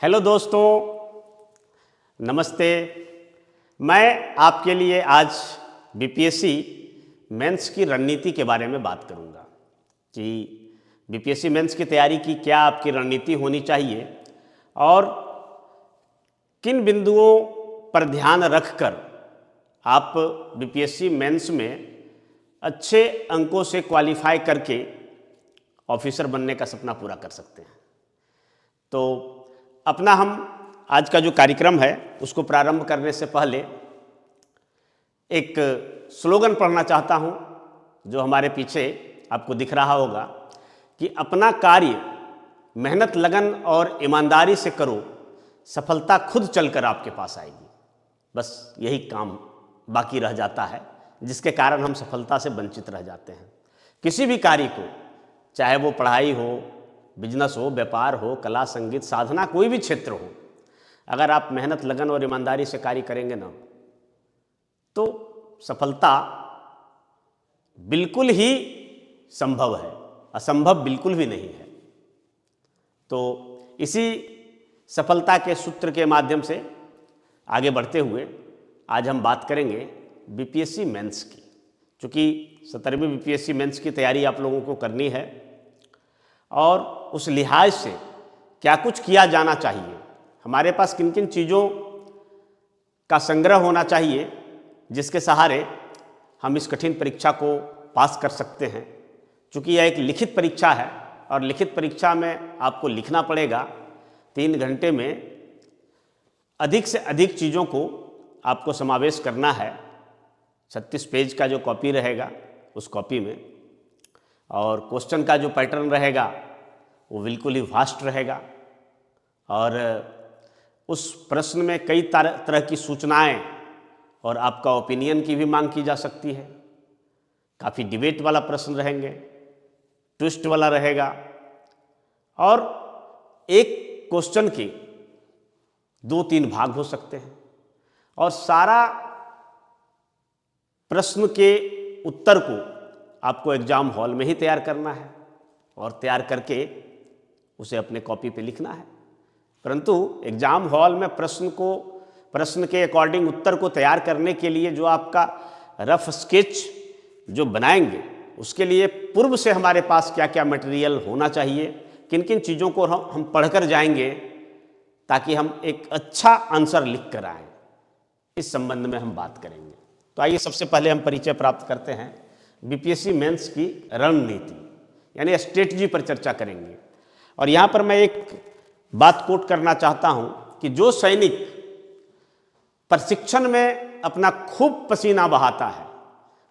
Hello दोस्तों, नमस्ते। मैं आपके लिए आज बीपीएससी मेंस की रणनीति के बारे में बात करूंगा कि बीपीएससी मेंस की तैयारी की क्या आपकी रणनीति होनी चाहिए और किन बिंदुओं पर ध्यान रखकर आप बीपीएससी मेंस में अच्छे अंकों से क्वालिफाई करके ऑफिसर बनने का सपना पूरा कर सकते हैं। तो अपना हम आज का जो कार्यक्रम है उसको प्रारंभ करने से पहले एक स्लोगन पढ़ना चाहता हूं जो हमारे पीछे आपको दिख रहा होगा कि अपना कार्य मेहनत, लगन और ईमानदारी से करो, सफलता खुद चलकर आपके पास आएगी। बस यही काम बाकी रह जाता है जिसके कारण हम सफलता से वंचित रह जाते हैं। किसी भी कार्य को, चाहे वो पढ़ाई हो, बिजनेस हो, व्यापार हो, कला, संगीत, साधना, कोई भी क्षेत्र हो, अगर आप मेहनत, लगन और ईमानदारी से कार्य करेंगे ना तो सफलता बिल्कुल ही संभव है, असंभव बिल्कुल भी नहीं है। तो इसी सफलता के सूत्र के माध्यम से आगे बढ़ते हुए आज हम बात करेंगे बीपीएससी मेंस की। चूँकि 17वीं बीपीएससी मेंस की तैयारी आप लोगों को करनी है और उस लिहाज से क्या कुछ किया जाना चाहिए, हमारे पास किन किन चीज़ों का संग्रह होना चाहिए जिसके सहारे हम इस कठिन परीक्षा को पास कर सकते हैं। चूँकि यह एक लिखित परीक्षा है और लिखित परीक्षा में आपको लिखना पड़ेगा। 3 घंटे में अधिक से अधिक चीज़ों को आपको समावेश करना है। 36 पेज का जो कॉपी रहेगा उस कॉपी में, और क्वेश्चन का जो पैटर्न रहेगा वो बिल्कुल ही वास्ट रहेगा और उस प्रश्न में कई तरह की सूचनाएं और आपका ओपिनियन की भी मांग की जा सकती है। काफ़ी डिबेट वाला प्रश्न रहेंगे, ट्विस्ट वाला रहेगा और एक क्वेश्चन के 2-3 भाग हो सकते हैं और सारा प्रश्न के उत्तर को आपको एग्जाम हॉल में ही तैयार करना है और तैयार करके उसे अपने कॉपी पे लिखना है। परंतु एग्जाम हॉल में प्रश्न के अकॉर्डिंग उत्तर को तैयार करने के लिए जो आपका रफ स्केच जो बनाएंगे उसके लिए पूर्व से हमारे पास क्या क्या मटेरियल होना चाहिए, किन किन चीज़ों को हम पढ़कर जाएंगे ताकि हम एक अच्छा आंसर लिख कर आएँ, इस संबंध में हम बात करेंगे। तो आइए सबसे पहले हम परिचय प्राप्त करते हैं बीपीएससी मेंस की रणनीति यानी स्ट्रेटजी पर चर्चा करेंगे। और यहाँ पर मैं एक बात कोट करना चाहता हूँ कि जो सैनिक प्रशिक्षण में अपना खूब पसीना बहाता है,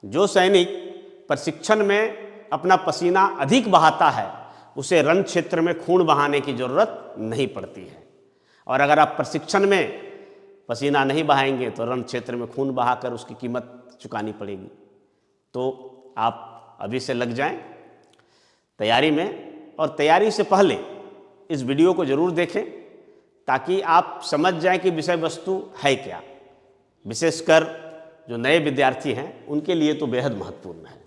जो सैनिक प्रशिक्षण में अपना पसीना अधिक बहाता है, उसे रण क्षेत्र में खून बहाने की जरूरत नहीं पड़ती है। और अगर आप प्रशिक्षण में पसीना नहीं बहाएंगे तो रण क्षेत्र में खून बहाकर उसकी कीमत चुकानी पड़ेगी। तो आप अभी से लग जाएं तैयारी में, और तैयारी से पहले इस वीडियो को जरूर देखें ताकि आप समझ जाएं कि विषय वस्तु है क्या। विशेषकर जो नए विद्यार्थी हैं उनके लिए तो बेहद महत्वपूर्ण है।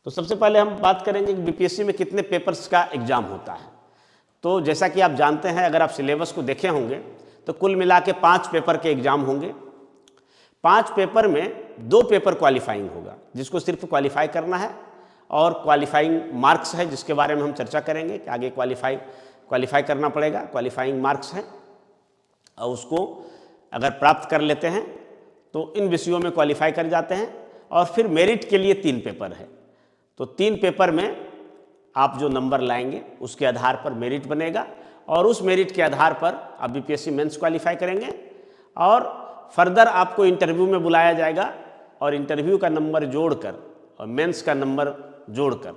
तो सबसे पहले हम बात करेंगे कि बीपीएससी में कितने पेपर्स का एग्ज़ाम होता है। तो जैसा कि आप जानते हैं, अगर आप सिलेबस को देखे होंगे तो कुल मिला के 5 पेपर के एग्ज़ाम होंगे। 5 पेपर में 2 पेपर क्वालिफाइंग होगा जिसको सिर्फ क्वालिफाई करना है, और क्वालिफाइंग मार्क्स है जिसके बारे में हम चर्चा करेंगे कि आगे क्वालिफाई करना पड़ेगा। क्वालिफाइंग मार्क्स हैं और उसको अगर प्राप्त कर लेते हैं तो इन विषयों में क्वालिफाई कर जाते हैं। और फिर मेरिट के लिए 3 पेपर है। तो 3 पेपर में आप जो नंबर लाएंगे उसके आधार पर मेरिट बनेगा और उस मेरिट के आधार पर आप बीपीएससी मेंस क्वालिफाई करेंगे और फर्दर आपको इंटरव्यू में बुलाया जाएगा और इंटरव्यू का नंबर जोड़कर और मेंस का नंबर जोड़कर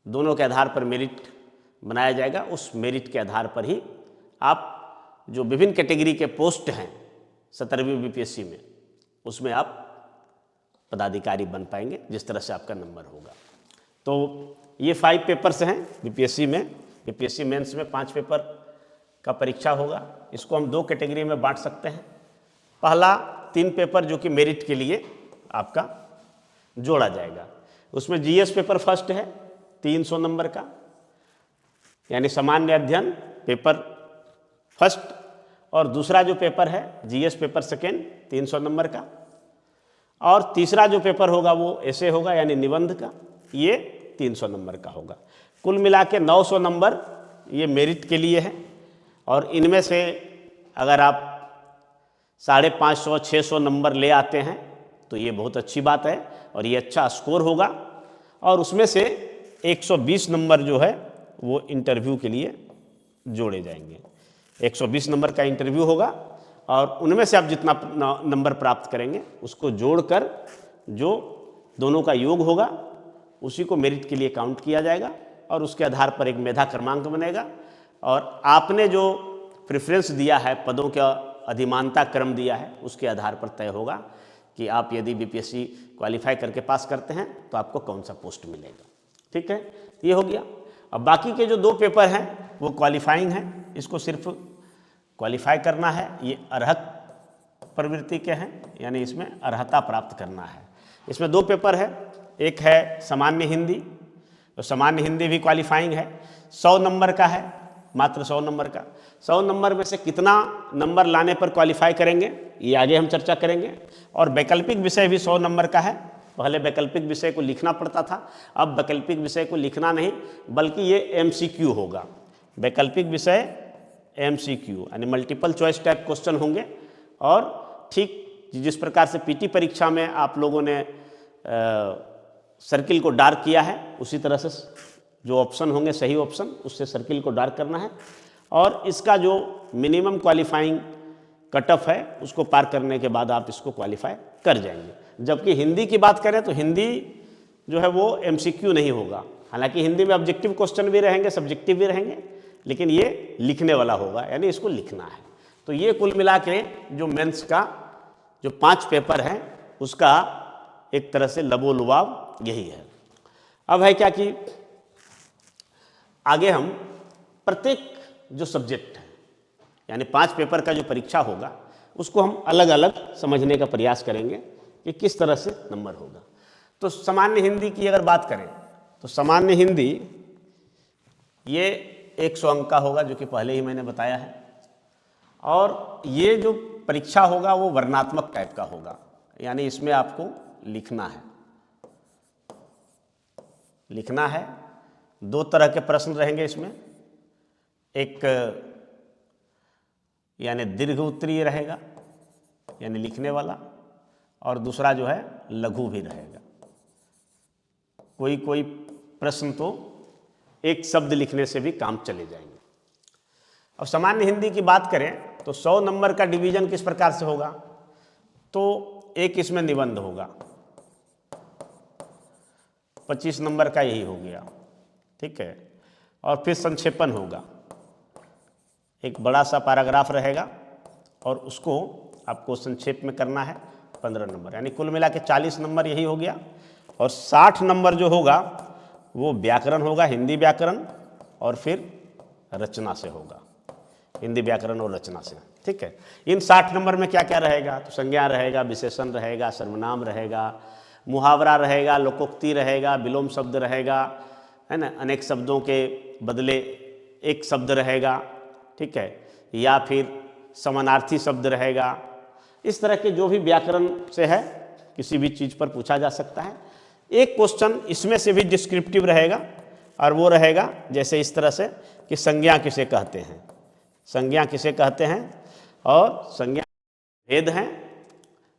दोनों के आधार पर मेरिट बनाया जाएगा। उस मेरिट के आधार पर ही आप जो विभिन्न कैटेगरी के पोस्ट हैं 17वीं बीपीएससी में, उसमें आप पदाधिकारी बन पाएंगे जिस तरह से आपका नंबर होगा। तो ये 5 पेपर्स हैं बीपीएससी में। बीपीएससी मेंस में 5 पेपर का परीक्षा होगा। इसको हम 2 कैटेगरी में बांट सकते हैं। पहला 3 पेपर जो कि मेरिट के लिए आपका जोड़ा जाएगा, उसमें जीएस पेपर फर्स्ट है 300 नंबर का, यानी सामान्य अध्ययन पेपर फर्स्ट और दूसरा जो पेपर है जीएस पेपर सेकेंड 300 नंबर का, और तीसरा जो पेपर होगा वो ऐसे होगा यानी निबंध का, ये 300 नंबर का होगा। कुल मिला के 900 नंबर ये मेरिट के लिए है। और इनमें से अगर आप 550-600 नंबर ले आते हैं तो ये बहुत अच्छी बात है और ये अच्छा स्कोर होगा। और उसमें से 120 नंबर जो है वो इंटरव्यू के लिए जोड़े जाएंगे। 120 नंबर का इंटरव्यू होगा और उनमें से आप जितना नंबर प्राप्त करेंगे उसको जोड़कर जो दोनों का योग होगा उसी को मेरिट के लिए काउंट किया जाएगा और उसके आधार पर एक मेधा क्रमांक बनेगा। और आपने जो प्रेफरेंस दिया है, पदों का अधिमानता क्रम दिया है, उसके आधार पर तय होगा कि आप यदि बीपीएससी क्वालिफाई करके पास करते हैं तो आपको कौन सा पोस्ट मिलेगा। ठीक है, ये हो गया। अब बाकी के जो 2 पेपर हैं वो क्वालिफाइंग हैं, इसको सिर्फ क्वालिफाई करना है। ये अर्हत प्रवृत्ति के हैं, यानी इसमें अर्हता प्राप्त करना है। इसमें 2 पेपर है, एक है सामान्य हिंदी, तो सामान्य हिंदी भी क्वालिफाइंग है, 100 नंबर का है, मात्र 100 नंबर का। 100 नंबर में से कितना नंबर लाने पर क्वालिफाई करेंगे ये आगे हम चर्चा करेंगे। और वैकल्पिक विषय भी 100 नंबर का है। पहले वैकल्पिक विषय को लिखना पड़ता था, अब वैकल्पिक विषय को लिखना नहीं बल्कि ये एमसीक्यू होगा। वैकल्पिक विषय एमसीक्यू यानी मल्टीपल चॉइस टाइप क्वेश्चन होंगे। और ठीक जिस प्रकार से पीटी परीक्षा में आप लोगों ने सर्किल को डार्क किया है, उसी तरह से जो ऑप्शन होंगे सही ऑप्शन उससे सर्किल को डार्क करना है। और इसका जो मिनिमम क्वालिफाइंग कट ऑफ है उसको पार करने के बाद आप इसको क्वालिफाई कर जाएंगे। जबकि हिंदी की बात करें तो हिंदी जो है वो एमसीक्यू नहीं होगा। हालांकि हिंदी में ऑब्जेक्टिव क्वेश्चन भी रहेंगे, सब्जेक्टिव भी रहेंगे, लेकिन ये लिखने वाला होगा, यानी इसको लिखना है। तो ये कुल मिला के जो मेंस का जो 5 पेपर है उसका एक तरह से लबोलुबाव यही है। अब है क्या कि आगे हम प्रत्येक जो सब्जेक्ट है यानी 5 पेपर का जो परीक्षा होगा उसको हम अलग अलग समझने का प्रयास करेंगे कि किस तरह से नंबर होगा। तो सामान्य हिंदी की अगर बात करें तो सामान्य हिंदी ये 100 अंक का होगा, जो कि पहले ही मैंने बताया है। और ये जो परीक्षा होगा वो वर्णात्मक टाइप का होगा, यानी इसमें आपको लिखना है। 2 तरह के प्रश्न रहेंगे इसमें, एक यानी दीर्घ उत्तरीय रहेगा यानी लिखने वाला, और दूसरा जो है लघु भी रहेगा। कोई प्रश्न तो एक शब्द लिखने से भी काम चले जाएंगे। अब सामान्य हिंदी की बात करें तो 100 नंबर का डिवीजन किस प्रकार से होगा, तो एक इसमें निबंध होगा, 25 नंबर का यही हो गया। ठीक है, और फिर संक्षेपण होगा, एक बड़ा सा पैराग्राफ रहेगा और उसको आपको संक्षेप में करना है, 15 नंबर, यानी कुल मिला के 40 नंबर यही हो गया। और 60 नंबर जो होगा वो व्याकरण होगा, हिंदी व्याकरण, और फिर रचना से होगा, हिंदी व्याकरण और रचना से। ठीक है, इन 60 नंबर में क्या क्या रहेगा, तो संज्ञा रहेगा, विशेषण रहेगा, सर्वनाम रहेगा, मुहावरा रहेगा, लोकोक्ति रहेगा, विलोम शब्द रहेगा, है ना, अनेक शब्दों के बदले एक शब्द रहेगा। ठीक है, या फिर समानार्थी शब्द रहेगा। इस तरह के जो भी व्याकरण से है किसी भी चीज़ पर पूछा जा सकता है। एक क्वेश्चन इसमें से भी डिस्क्रिप्टिव रहेगा, और वो रहेगा जैसे इस तरह से कि संज्ञा किसे कहते हैं, संज्ञा किसे कहते हैं, और संज्ञा भेद हैं,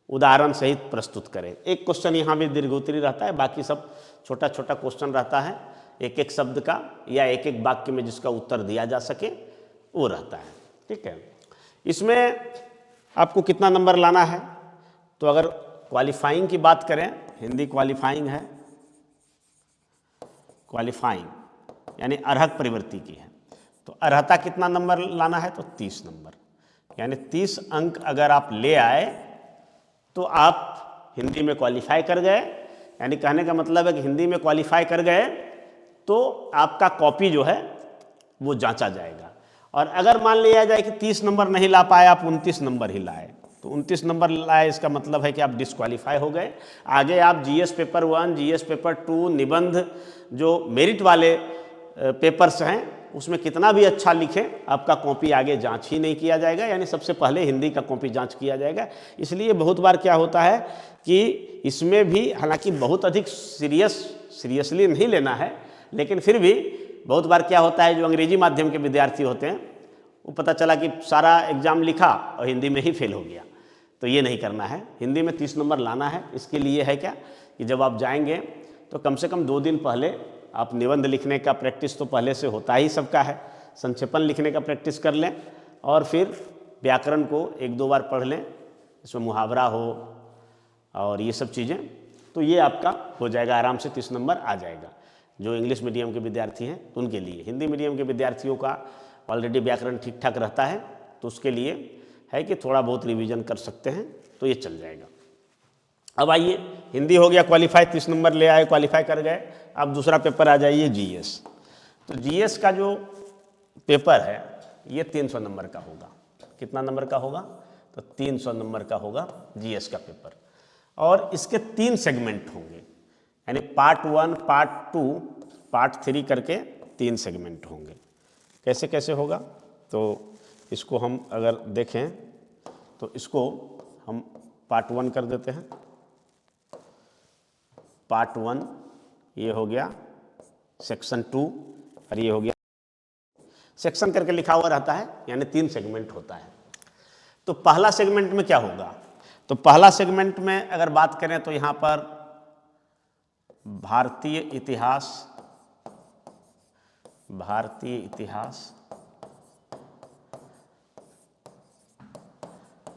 उदाहरण सहित प्रस्तुत करें। एक क्वेश्चन यहाँ भी दीर्घोत्तरी रहता है, बाकी सब छोटा छोटा क्वेश्चन रहता है, एक एक शब्द का या एक एक वाक्य में जिसका उत्तर दिया जा सके वो रहता है। ठीक है, इसमें आपको कितना नंबर लाना है, तो अगर क्वालिफाइंग की बात करें, हिंदी क्वालिफाइंग है, क्वालिफाइंग यानी अर्हक प्रवृत्ति की है, तो अर्हता कितना नंबर लाना है, तो 30 नंबर, यानी 30 अंक अगर आप ले आए तो आप हिंदी में क्वालिफाई कर गए। यानी कहने का मतलब है कि हिंदी में क्वालिफाई कर गए तो आपका कॉपी जो है वो जांचा जाएगा। और अगर मान लिया जाए कि 30 नंबर नहीं ला पाए, आप 29 नंबर ही लाए, तो 29 नंबर लाए, इसका मतलब है कि आप डिस्क्वालीफाई हो गए। आगे आप जीएस पेपर 1, जीएस पेपर 2, निबंध जो मेरिट वाले पेपर्स हैं उसमें कितना भी अच्छा लिखें, आपका कॉपी आगे जांच ही नहीं किया जाएगा, यानी सबसे पहले हिंदी का कॉपी जांच किया जाएगा। इसलिए बहुत बार क्या होता है कि इसमें भी हालांकि बहुत अधिक सीरियसली नहीं लेना है, लेकिन फिर भी बहुत बार क्या होता है, जो अंग्रेजी माध्यम के विद्यार्थी होते हैं वो पता चला कि सारा एग्ज़ाम लिखा और हिंदी में ही फेल हो गया। तो ये नहीं करना है, हिंदी में 30 नंबर लाना है। इसके लिए है क्या कि जब आप जाएंगे तो कम से कम 2 दिन पहले आप निबंध लिखने का प्रैक्टिस तो पहले से होता ही सबका है, संक्षेपण लिखने का प्रैक्टिस कर लें और फिर व्याकरण को 1-2 बार पढ़ लें, इसमें मुहावरा हो और ये सब चीज़ें, तो ये आपका हो जाएगा, आराम से 30 नंबर आ जाएगा। जो इंग्लिश मीडियम के विद्यार्थी हैं उनके लिए, हिंदी मीडियम के विद्यार्थियों का ऑलरेडी व्याकरण ठीक ठाक रहता है, तो उसके लिए है कि थोड़ा बहुत रिवीजन कर सकते हैं तो ये चल जाएगा। अब आइए, हिंदी हो गया क्वालिफाई, 30 नंबर ले आए, क्वालिफाई कर गए। अब दूसरा पेपर आ जाइए जीएस। तो जीएस का जो पेपर है ये 300 नंबर का होगा। कितना नंबर का होगा? तो 300 नंबर का होगा जीएस का पेपर, और इसके 3 सेगमेंट होंगे, यानी पार्ट 1, पार्ट 2, पार्ट 3 करके 3 सेगमेंट होंगे। कैसे कैसे होगा? तो इसको हम अगर देखें तो इसको हम पार्ट 1 कर देते हैं। पार्ट 1 ये हो गया, सेक्शन 2 और ये हो गया, सेक्शन करके लिखा हुआ रहता है, यानी 3 सेगमेंट होता है। तो पहला सेगमेंट में क्या होगा? तो पहला सेगमेंट में अगर बात करें तो यहाँ पर भारतीय इतिहास,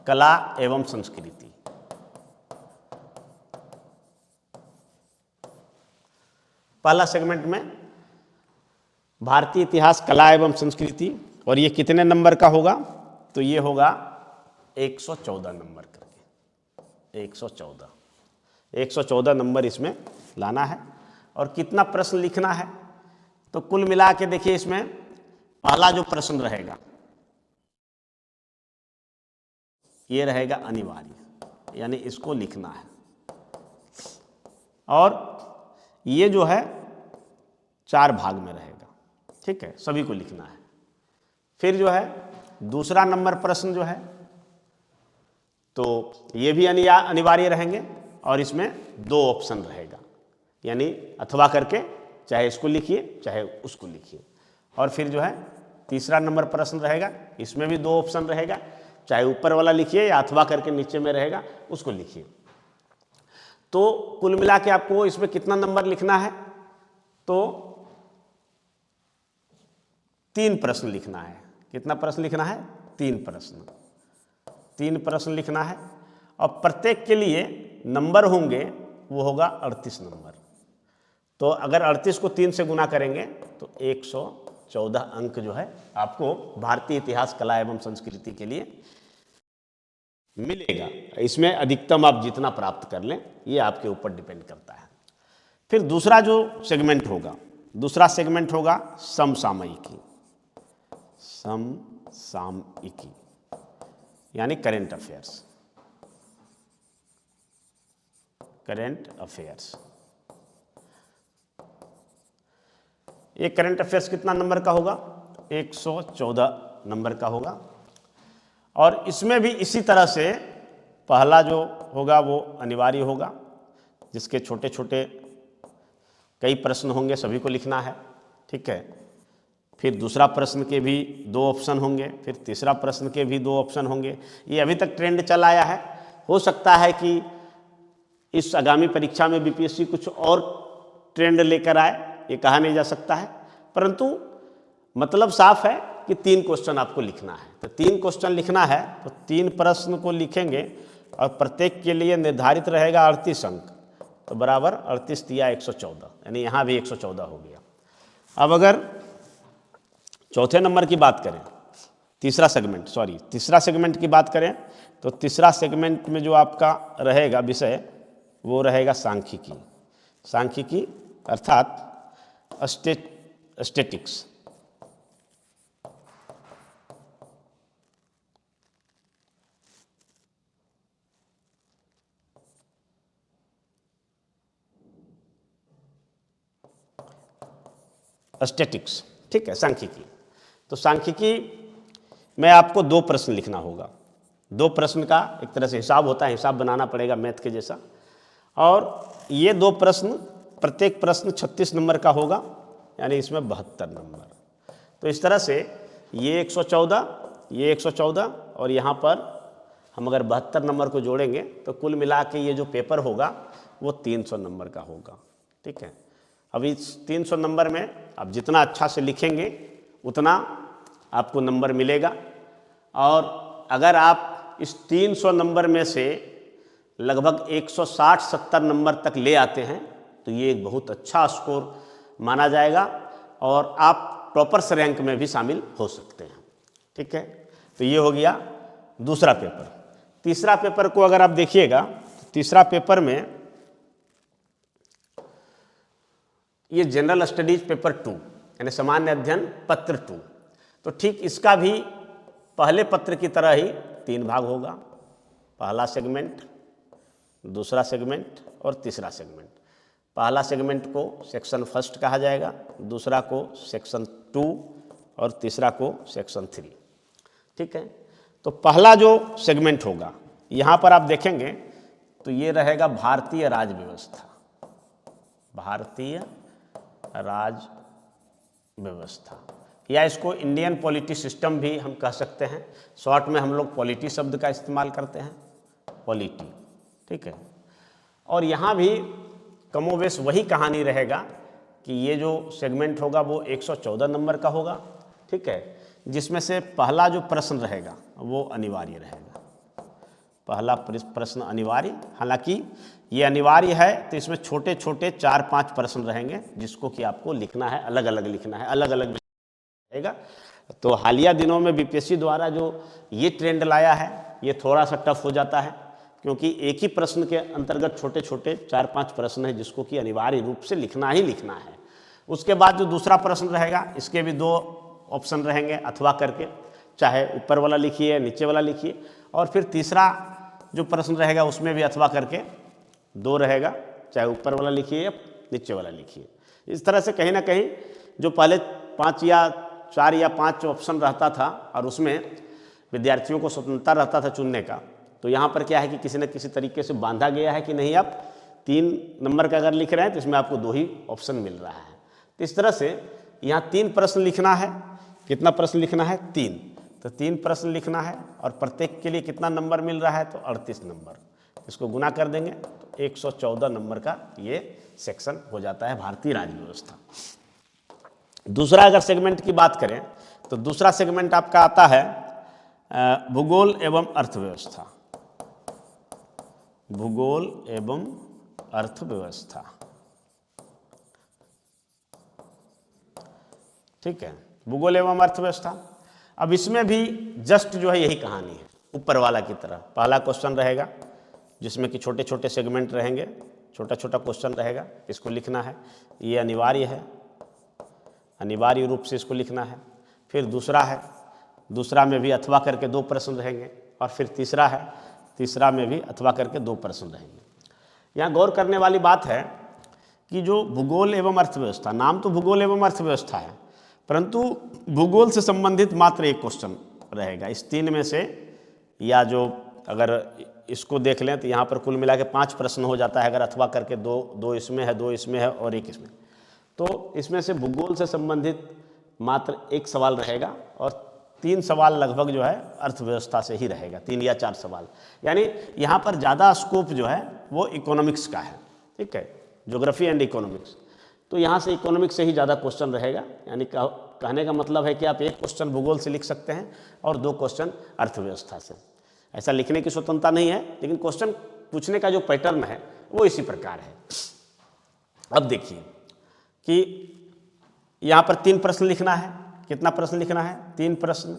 कला एवं संस्कृति। पहला सेगमेंट में भारतीय इतिहास, कला एवं संस्कृति, और ये कितने नंबर का होगा? तो ये होगा 114 नंबर करके, 114 नंबर इसमें लाना है। और कितना प्रश्न लिखना है? तो कुल मिला के देखिए, इसमें पहला जो प्रश्न रहेगा ये रहेगा अनिवार्य, यानी इसको लिखना है, और ये जो है 4 भाग में रहेगा, ठीक है, सभी को लिखना है। फिर जो है दूसरा नंबर प्रश्न जो है, तो ये भी अनिवार्य रहेंगे, और इसमें 2 ऑप्शन रहेगा, यानी अथवा करके चाहे इसको लिखिए चाहे उसको लिखिए। और फिर जो है तीसरा नंबर प्रश्न रहेगा, इसमें भी 2 ऑप्शन रहेगा, चाहे ऊपर वाला लिखिए या अथवा करके नीचे में रहेगा उसको लिखिए। तो कुल मिला के आपको इसमें कितना नंबर लिखना है? तो 3 प्रश्न लिखना है। कितना प्रश्न लिखना है? 3 प्रश्न लिखना है, और प्रत्येक के लिए नंबर होंगे, वो होगा 38 नंबर। तो अगर 38 को 3 से गुना करेंगे तो 114 अंक जो है आपको भारतीय इतिहास, कला एवं संस्कृति के लिए मिलेगा। इसमें अधिकतम आप जितना प्राप्त कर लें ये आपके ऊपर डिपेंड करता है। फिर दूसरा जो सेगमेंट होगा, दूसरा सेगमेंट होगा समसामयिकी, यानी करेंट अफेयर्स। ये करंट अफेयर्स कितना नंबर का होगा? 114 नंबर का होगा। और इसमें भी इसी तरह से पहला जो होगा वो अनिवार्य होगा, जिसके छोटे छोटे कई प्रश्न होंगे, सभी को लिखना है, ठीक है। फिर दूसरा प्रश्न के भी 2 ऑप्शन होंगे, फिर तीसरा प्रश्न के भी 2 ऑप्शन होंगे। ये अभी तक ट्रेंड चला आया है। हो सकता है कि इस आगामी परीक्षा में बीपीएससी कुछ और ट्रेंड लेकर आए, ये कहा नहीं जा सकता है, परंतु मतलब साफ है कि 3 क्वेश्चन आपको लिखना है। तो 3 क्वेश्चन लिखना है, तो 3 प्रश्न को लिखेंगे और प्रत्येक के लिए निर्धारित रहेगा 38 अंक, तो बराबर 38 दिया 114, यानी यहाँ भी 114 हो गया। अब अगर चौथे नंबर की बात करें, तीसरा सेगमेंट की बात करें, तो तीसरा सेगमेंट में जो आपका रहेगा विषय वो रहेगा सांख्यिकी अर्थात स्टैटिक्स। ठीक है, सांख्यिकी। तो सांख्यिकी में आपको 2 प्रश्न लिखना होगा। 2 प्रश्न का एक तरह से हिसाब होता है, हिसाब बनाना पड़ेगा मैथ के जैसा। और ये 2 प्रश्न, प्रत्येक प्रश्न 36 नंबर का होगा, यानी इसमें 72 नंबर। तो इस तरह से ये 114, ये 114 और यहाँ पर हम अगर 72 नंबर को जोड़ेंगे तो कुल मिला के ये जो पेपर होगा वो 300 नंबर का होगा। ठीक है, अब इस 300 नंबर में आप जितना अच्छा से लिखेंगे उतना आपको नंबर मिलेगा। और अगर आप इस 300 नंबर में से लगभग 160-70 नंबर तक ले आते हैं तो ये एक बहुत अच्छा स्कोर माना जाएगा और आप टॉपर्स रैंक में भी शामिल हो सकते हैं। ठीक है, तो ये हो गया दूसरा पेपर। तीसरा पेपर को अगर आप देखिएगा तो तीसरा पेपर में ये जनरल स्टडीज पेपर 2 यानी सामान्य अध्ययन पत्र 2। तो ठीक इसका भी पहले पत्र की तरह ही 3 भाग होगा, पहला सेगमेंट, दूसरा सेगमेंट और तीसरा सेगमेंट। पहला सेगमेंट को सेक्शन 1 कहा जाएगा, दूसरा को सेक्शन 2 और तीसरा को सेक्शन 3। ठीक है, तो पहला जो सेगमेंट होगा यहाँ पर आप देखेंगे तो ये रहेगा भारतीय राज व्यवस्था, भारतीय राज व्यवस्था, या इसको इंडियन पॉलिटी सिस्टम भी हम कह सकते हैं। शॉर्ट में हम लोग पॉलिटी शब्द का इस्तेमाल करते हैं, पॉलिटी। ठीक है, और यहाँ भी कमोवेश वही कहानी रहेगा कि ये जो सेगमेंट होगा वो 114 नंबर का होगा। ठीक है, जिसमें से पहला जो प्रश्न रहेगा वो अनिवार्य रहेगा, पहला प्रश्न अनिवार्य। हालांकि ये अनिवार्य है तो इसमें छोटे छोटे 4-5 प्रश्न रहेंगे जिसको कि आपको लिखना है, अलग अलग लिखना है, अलग अलग रहेगा। तो हालिया दिनों में बीपीएससी द्वारा जो ये ट्रेंड लाया है ये थोड़ा सा टफ हो जाता है, क्योंकि एक ही प्रश्न के अंतर्गत छोटे छोटे 4-5 प्रश्न हैं जिसको कि अनिवार्य रूप से लिखना ही लिखना है। उसके बाद जो दूसरा प्रश्न रहेगा इसके भी 2 ऑप्शन रहेंगे, अथवा करके, चाहे ऊपर वाला लिखिए नीचे वाला लिखिए। और फिर तीसरा जो प्रश्न रहेगा उसमें भी अथवा करके 2 रहेगा, चाहे ऊपर वाला लिखिए या नीचे वाला लिखिए। इस तरह से कहीं ना कहीं जो पहले 5 या 4 या 5 ऑप्शन रहता था और उसमें विद्यार्थियों को स्वतंत्रता रहता था चुनने का, तो यहाँ पर क्या है कि किसी न किसी तरीके से बांधा गया है कि नहीं, आप 3 नंबर का अगर लिख रहे हैं तो इसमें आपको 2 ही ऑप्शन मिल रहा है। तो इस तरह से यहाँ 3 प्रश्न लिखना है। कितना प्रश्न लिखना है? 3। तो 3 प्रश्न लिखना है और प्रत्येक के लिए कितना नंबर मिल रहा है? तो 38 नंबर। इसको गुना कर देंगे तो 114 नंबर का ये सेक्शन हो जाता है भारतीय राज्य व्यवस्था। दूसरा अगर सेगमेंट की बात करें तो दूसरा सेगमेंट आपका आता है भूगोल एवं अर्थव्यवस्था, भूगोल एवं अर्थव्यवस्था। ठीक है, भूगोल एवं अर्थव्यवस्था। अब इसमें भी जस्ट जो है यही कहानी है, ऊपर वाला की तरह। पहला क्वेश्चन रहेगा जिसमें कि छोटे छोटे सेगमेंट रहेंगे, छोटा छोटा क्वेश्चन रहेगा, इसको लिखना है। ये अनिवार्य है, अनिवार्य रूप से इसको लिखना है। फिर दूसरा है, दूसरा में भी अथवा करके 2 प्रश्न रहेंगे। और फिर तीसरा है, तीसरा में भी अथवा करके 2 प्रश्न रहेंगे। यहाँ गौर करने वाली बात है कि जो भूगोल एवं अर्थव्यवस्था, नाम तो भूगोल एवं अर्थव्यवस्था है, परंतु भूगोल से संबंधित मात्र 1 क्वेश्चन रहेगा इस 3 में से। या जो अगर इसको देख लें तो यहाँ पर कुल मिला के 5 प्रश्न हो जाता है, अगर अथवा करके 2 इसमें है, 2 इसमें है और 1 इसमें। तो इसमें से भूगोल से संबंधित मात्र 1 सवाल रहेगा और 3 सवाल लगभग जो है अर्थव्यवस्था से ही रहेगा, 3 या 4 सवाल। यानी यहाँ पर ज़्यादा स्कोप जो है वो इकोनॉमिक्स का है। ठीक है, ज्योग्राफी एंड इकोनॉमिक्स। तो यहाँ से इकोनॉमिक्स से ही ज़्यादा क्वेश्चन रहेगा। यानी कहने का मतलब है कि आप 1 क्वेश्चन भूगोल से लिख सकते हैं और 2 क्वेश्चन अर्थव्यवस्था से। ऐसा लिखने की स्वतंत्रता नहीं है, लेकिन क्वेश्चन पूछने का जो पैटर्न है वो इसी प्रकार है। अब देखिए कि यहाँ पर 3 प्रश्न लिखना है। कितना प्रश्न लिखना है? 3 प्रश्न।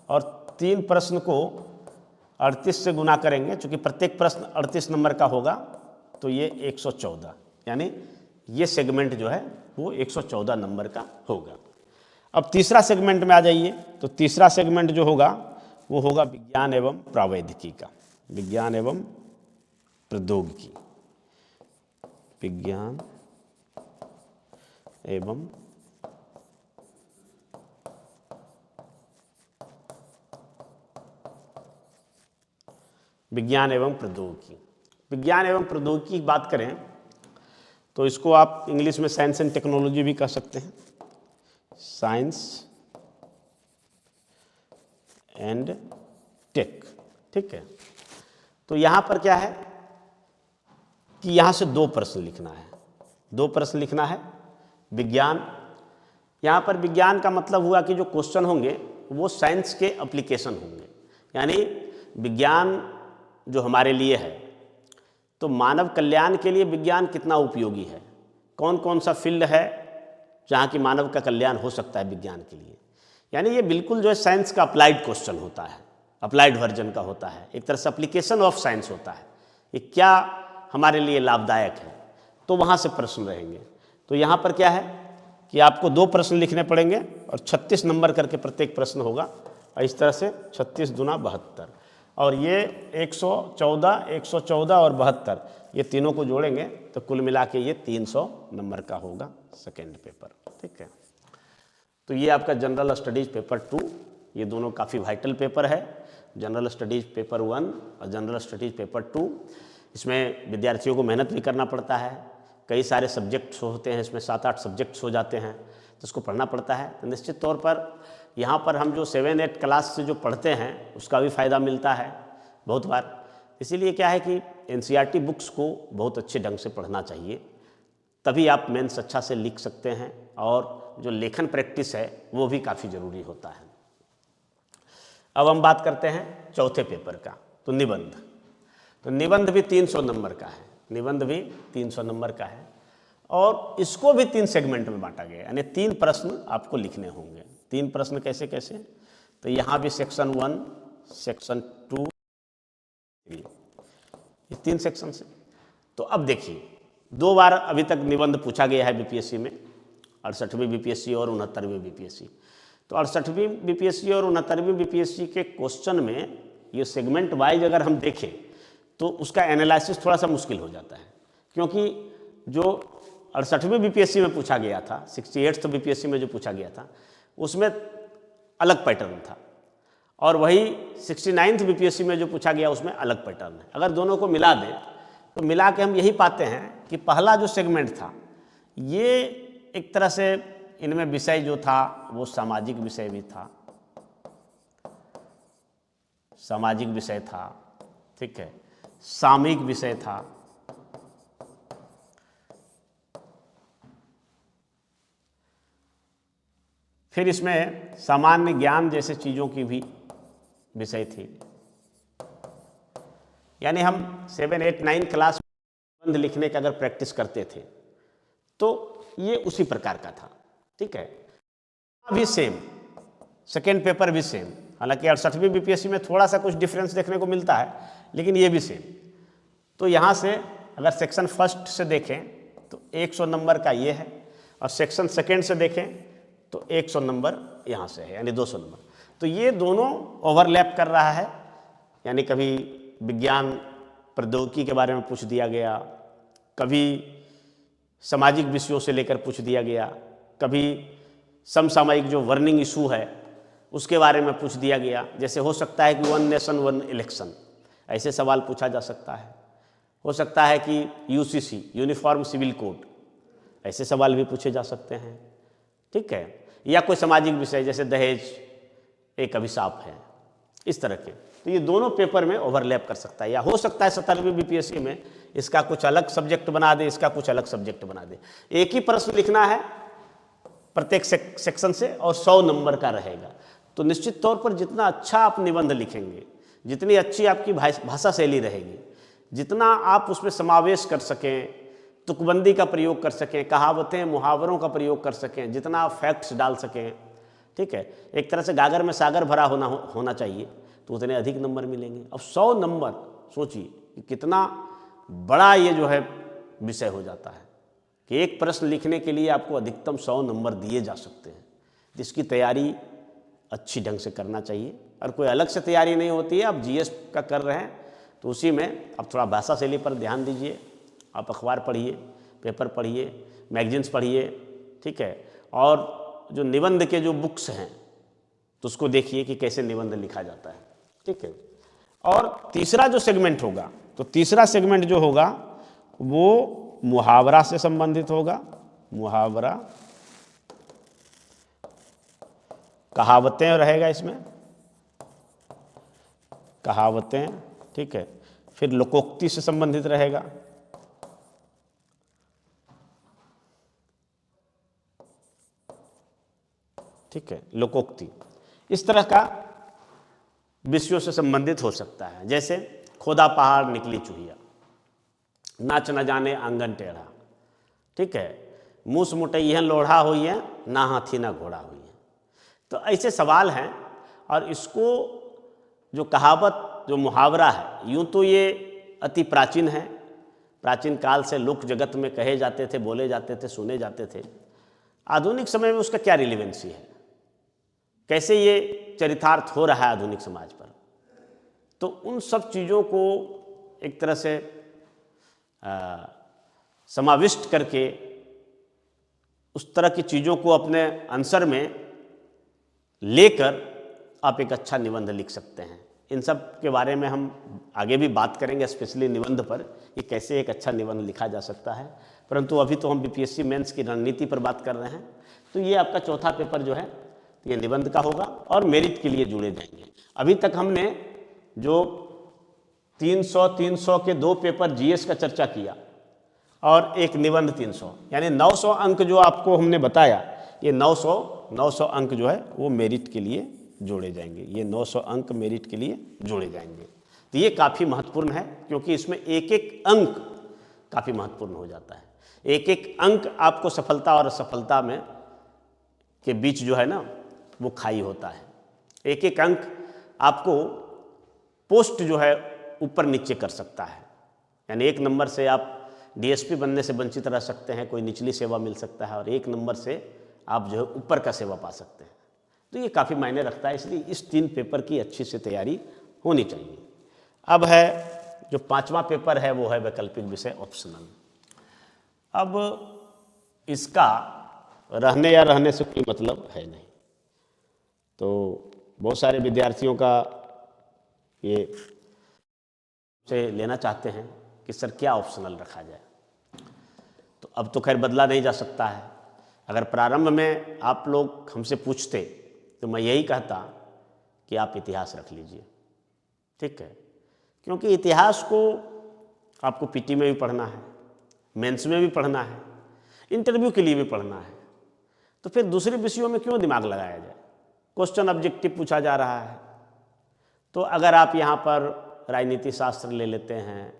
और 3 प्रश्न को 38 से गुना करेंगे, चूँकि प्रत्येक प्रश्न 38 नंबर का होगा, तो ये 114, यानी ये सेगमेंट जो है वो 114 नंबर का होगा। अब तीसरा सेगमेंट में आ जाइए। तो तीसरा सेगमेंट जो होगा वो होगा विज्ञान एवं प्रौद्योगिकी का, विज्ञान एवं प्रौद्योगिकी, विज्ञान एवं विज्ञान एवं प्रौद्योगिकी। विज्ञान एवं प्रौद्योगिकी की बात करें तो इसको आप इंग्लिश में साइंस एंड टेक्नोलॉजी भी कह सकते हैं, साइंस एंड टेक। ठीक है, तो यहाँ पर क्या है कि यहाँ से 2 प्रश्न लिखना है, 2 प्रश्न लिखना है। विज्ञान, यहाँ पर विज्ञान का मतलब हुआ कि जो क्वेश्चन होंगे वो साइंस के एप्लीकेशन होंगे, यानी विज्ञान जो हमारे लिए है तो मानव कल्याण के लिए विज्ञान कितना उपयोगी है, कौन कौन सा फील्ड है जहाँ की मानव का कल्याण हो सकता है विज्ञान के लिए। यानी ये बिल्कुल जो है साइंस का अप्लाइड क्वेश्चन होता है, अप्लाइड वर्जन का होता है, एक तरह से एप्लीकेशन ऑफ साइंस होता है, ये क्या हमारे लिए लाभदायक है, तो वहाँ से प्रश्न रहेंगे। तो यहाँ पर क्या है कि आपको 2 प्रश्न लिखने पड़ेंगे और 36 नंबर करके प्रत्येक प्रश्न होगा, और इस तरह से 36 दूना 72, और ये 114, 114 और 72 ये तीनों को जोड़ेंगे तो कुल मिला के ये 300 नंबर का होगा सेकेंड पेपर। ठीक है, तो ये आपका जनरल स्टडीज़ पेपर 2, ये दोनों काफ़ी वाइटल पेपर है, जनरल स्टडीज़ पेपर 1 और जनरल स्टडीज़ पेपर 2। इसमें विद्यार्थियों को मेहनत भी करना पड़ता है, कई सारे सब्जेक्ट्स होते हैं, इसमें 7-8 सब्जेक्ट्स हो जाते हैं, तो इसको पढ़ना पड़ता है। तो निश्चित तौर पर यहाँ पर हम जो 7-8 क्लास से जो पढ़ते हैं उसका भी फ़ायदा मिलता है बहुत बार। इसीलिए क्या है कि NCERT बुक्स को बहुत अच्छे ढंग से पढ़ना चाहिए, तभी आप मेंस अच्छा से लिख सकते हैं, और जो लेखन प्रैक्टिस है वो भी काफ़ी ज़रूरी होता है। अब हम बात करते हैं चौथे पेपर का, तो निबंध। तो निबंध भी 300 नंबर का है, निबंध भी 300 नंबर का है, और इसको भी 3 सेगमेंट में बांटा गया, यानी 3 प्रश्न आपको लिखने होंगे। 3 प्रश्न कैसे कैसे, तो यहाँ भी सेक्शन 1, सेक्शन 2, 3, ये 3 सेक्शन से। तो अब देखिए 2 बार अभी तक निबंध पूछा गया है बीपीएससी में, 68वीं बीपीएससी और 69वीं बीपीएससी। तो 68वीं बीपीएससी और 69वीं बीपीएससी के क्वेश्चन में ये सेगमेंट वाइज अगर हम देखें तो उसका एनालिसिस थोड़ा सा मुश्किल हो जाता है, क्योंकि जो 68वीं बीपीएससी में पूछा गया था, 68th बीपीएससी में जो पूछा गया था उसमें अलग पैटर्न था, और वही 69th बीपीएससी में जो पूछा गया उसमें अलग पैटर्न है। अगर दोनों को मिला दें तो मिला के हम यही पाते हैं कि पहला जो सेगमेंट था ये एक तरह से इनमें विषय जो था वो सामाजिक विषय भी था, सामाजिक विषय था, ठीक है, सामयिक विषय था, फिर इसमें सामान्य ज्ञान जैसे चीज़ों की भी विषय थी। यानी हम 7, 8, 9 क्लास निबंध लिखने का अगर प्रैक्टिस करते थे तो ये उसी प्रकार का था। ठीक है, अभी सेम, सेकेंड पेपर भी सेम, हालांकि 68वीं बीपीएससी में थोड़ा सा कुछ डिफरेंस देखने को मिलता है, लेकिन ये भी सेम। तो यहाँ से अगर सेक्शन फर्स्ट से देखें तो 100 नंबर का ये है, और सेक्शन सेकेंड से देखें तो 100 नंबर यहाँ से है, यानी 200 नंबर। तो ये दोनों ओवरलैप कर रहा है, यानी कभी विज्ञान प्रौद्योगिकी के बारे में पूछ दिया गया, कभी सामाजिक विषयों से लेकर पूछ दिया गया, कभी समसामयिक जो वर्निंग इशू है उसके बारे में पूछ दिया गया। जैसे हो सकता है कि 1 नेशन 1 इलेक्शन, ऐसे सवाल पूछा जा सकता है। हो सकता है कि यूसीसी, यूनिफॉर्म सिविल कोड, ऐसे सवाल भी पूछे जा सकते हैं। ठीक है, या कोई सामाजिक विषय जैसे दहेज एक अभिशाप है, इस तरह के। तो ये दोनों पेपर में ओवरलैप कर सकता है, या हो सकता है 70वीं बीपीएससी में इसका कुछ अलग सब्जेक्ट बना दे, इसका कुछ अलग सब्जेक्ट बना दे। एक ही प्रश्न लिखना है प्रत्येक सेक्शन से और 100 नंबर का रहेगा। तो निश्चित तौर पर जितना अच्छा आप निबंध लिखेंगे, जितनी अच्छी आपकी भाषा शैली रहेगी, जितना आप उसमें समावेश कर सकें, तुकबंदी का प्रयोग कर सकें, कहावतें मुहावरों का प्रयोग कर सकें, जितना आप फैक्ट्स डाल सकें, ठीक है, एक तरह से गागर में सागर भरा होना चाहिए, तो उतने अधिक नंबर मिलेंगे। अब 100 नंबर सोचिए कि कितना बड़ा ये जो है विषय हो जाता है कि एक प्रश्न लिखने के लिए आपको अधिकतम 100 नंबर दिए जा सकते हैं। जिसकी तैयारी अच्छी ढंग से करना चाहिए, और कोई अलग से तैयारी नहीं होती है। आप जीएस का कर रहे हैं तो उसी में आप थोड़ा भाषा शैली पर ध्यान दीजिए। आप अखबार पढ़िए, पेपर पढ़िए, मैगजीन्स पढ़िए, ठीक है, और जो निबंध के जो बुक्स हैं तो उसको देखिए कि कैसे निबंध लिखा जाता है। ठीक है, और तीसरा जो सेगमेंट होगा, तो तीसरा सेगमेंट जो होगा वो मुहावरा से संबंधित होगा। मुहावरा, कहावतें रहेगा इसमें, कहावतें, ठीक है। फिर लोकोक्ति से संबंधित रहेगा, ठीक है, लोकोक्ति। इस तरह का विषयों से संबंधित हो सकता है, जैसे खोदा पहाड़ निकली चूहिया, नाच न जाने आंगन टेढ़ा, ठीक है, मूस मुटैयन लोढ़ा हुई है, ना हाथी ना घोड़ा हुई है। तो ऐसे सवाल हैं, और इसको जो कहावत, जो मुहावरा है, यूँ तो ये अति प्राचीन है, प्राचीन काल से लोक जगत में कहे जाते थे, बोले जाते थे, सुने जाते थे। आधुनिक समय में उसका क्या रिलेवेंसी है, कैसे ये चरितार्थ हो रहा है आधुनिक समाज पर, तो उन सब चीज़ों को एक तरह से समाविष्ट करके उस तरह की चीज़ों को अपने आंसर में लेकर आप एक अच्छा निबंध लिख सकते हैं। इन सब के बारे में हम आगे भी बात करेंगे, स्पेशली निबंध पर, कि कैसे एक अच्छा निबंध लिखा जा सकता है। परंतु अभी तो हम बीपीएससी मेंस की रणनीति पर बात कर रहे हैं। तो ये आपका चौथा पेपर जो है ये निबंध का होगा और मेरिट के लिए जुड़े जाएंगे। अभी तक हमने जो 300 के 2 पेपर जीएस का चर्चा किया और एक निबंध 300, यानी 900 अंक जो आपको हमने बताया, ये 900 अंक जो है वो मेरिट के लिए जोड़े जाएंगे। ये 900 अंक मेरिट के लिए जोड़े जाएंगे। तो ये काफ़ी महत्वपूर्ण है, क्योंकि इसमें एक एक अंक काफ़ी महत्वपूर्ण हो जाता है। एक एक अंक आपको सफलता और असफलता में के बीच जो है ना वो खाई होता है। एक एक अंक आपको पोस्ट जो है ऊपर नीचे कर सकता है, यानी 1 नंबर से आप डीएसपी बनने से वंचित रह सकते हैं, कोई निचली सेवा मिल सकता है, और 1 नंबर से आप जो है ऊपर का सेवा पा सकते हैं। तो ये काफ़ी मायने रखता है, इसलिए इस 3 पेपर की अच्छी से तैयारी होनी चाहिए। अब है जो 5वां पेपर है, वो है वैकल्पिक विषय ऑप्शनल। अब इसका रहने या रहने से कोई मतलब है नहीं। तो बहुत सारे विद्यार्थियों का ये से लेना चाहते हैं कि सर क्या ऑप्शनल रखा जाए। तो अब तो खैर बदला नहीं जा सकता है। अगर प्रारंभ में आप लोग हमसे पूछते तो मैं यही कहता कि आप इतिहास रख लीजिए, ठीक है, क्योंकि इतिहास को आपको पीटी में भी पढ़ना है, मेंस में भी पढ़ना है, इंटरव्यू के लिए भी पढ़ना है। तो फिर दूसरे विषयों में क्यों दिमाग लगाया जाए। क्वेश्चन ऑब्जेक्टिव पूछा जा रहा है, तो अगर आप यहाँ पर राजनीति शास्त्र ले लेते हैं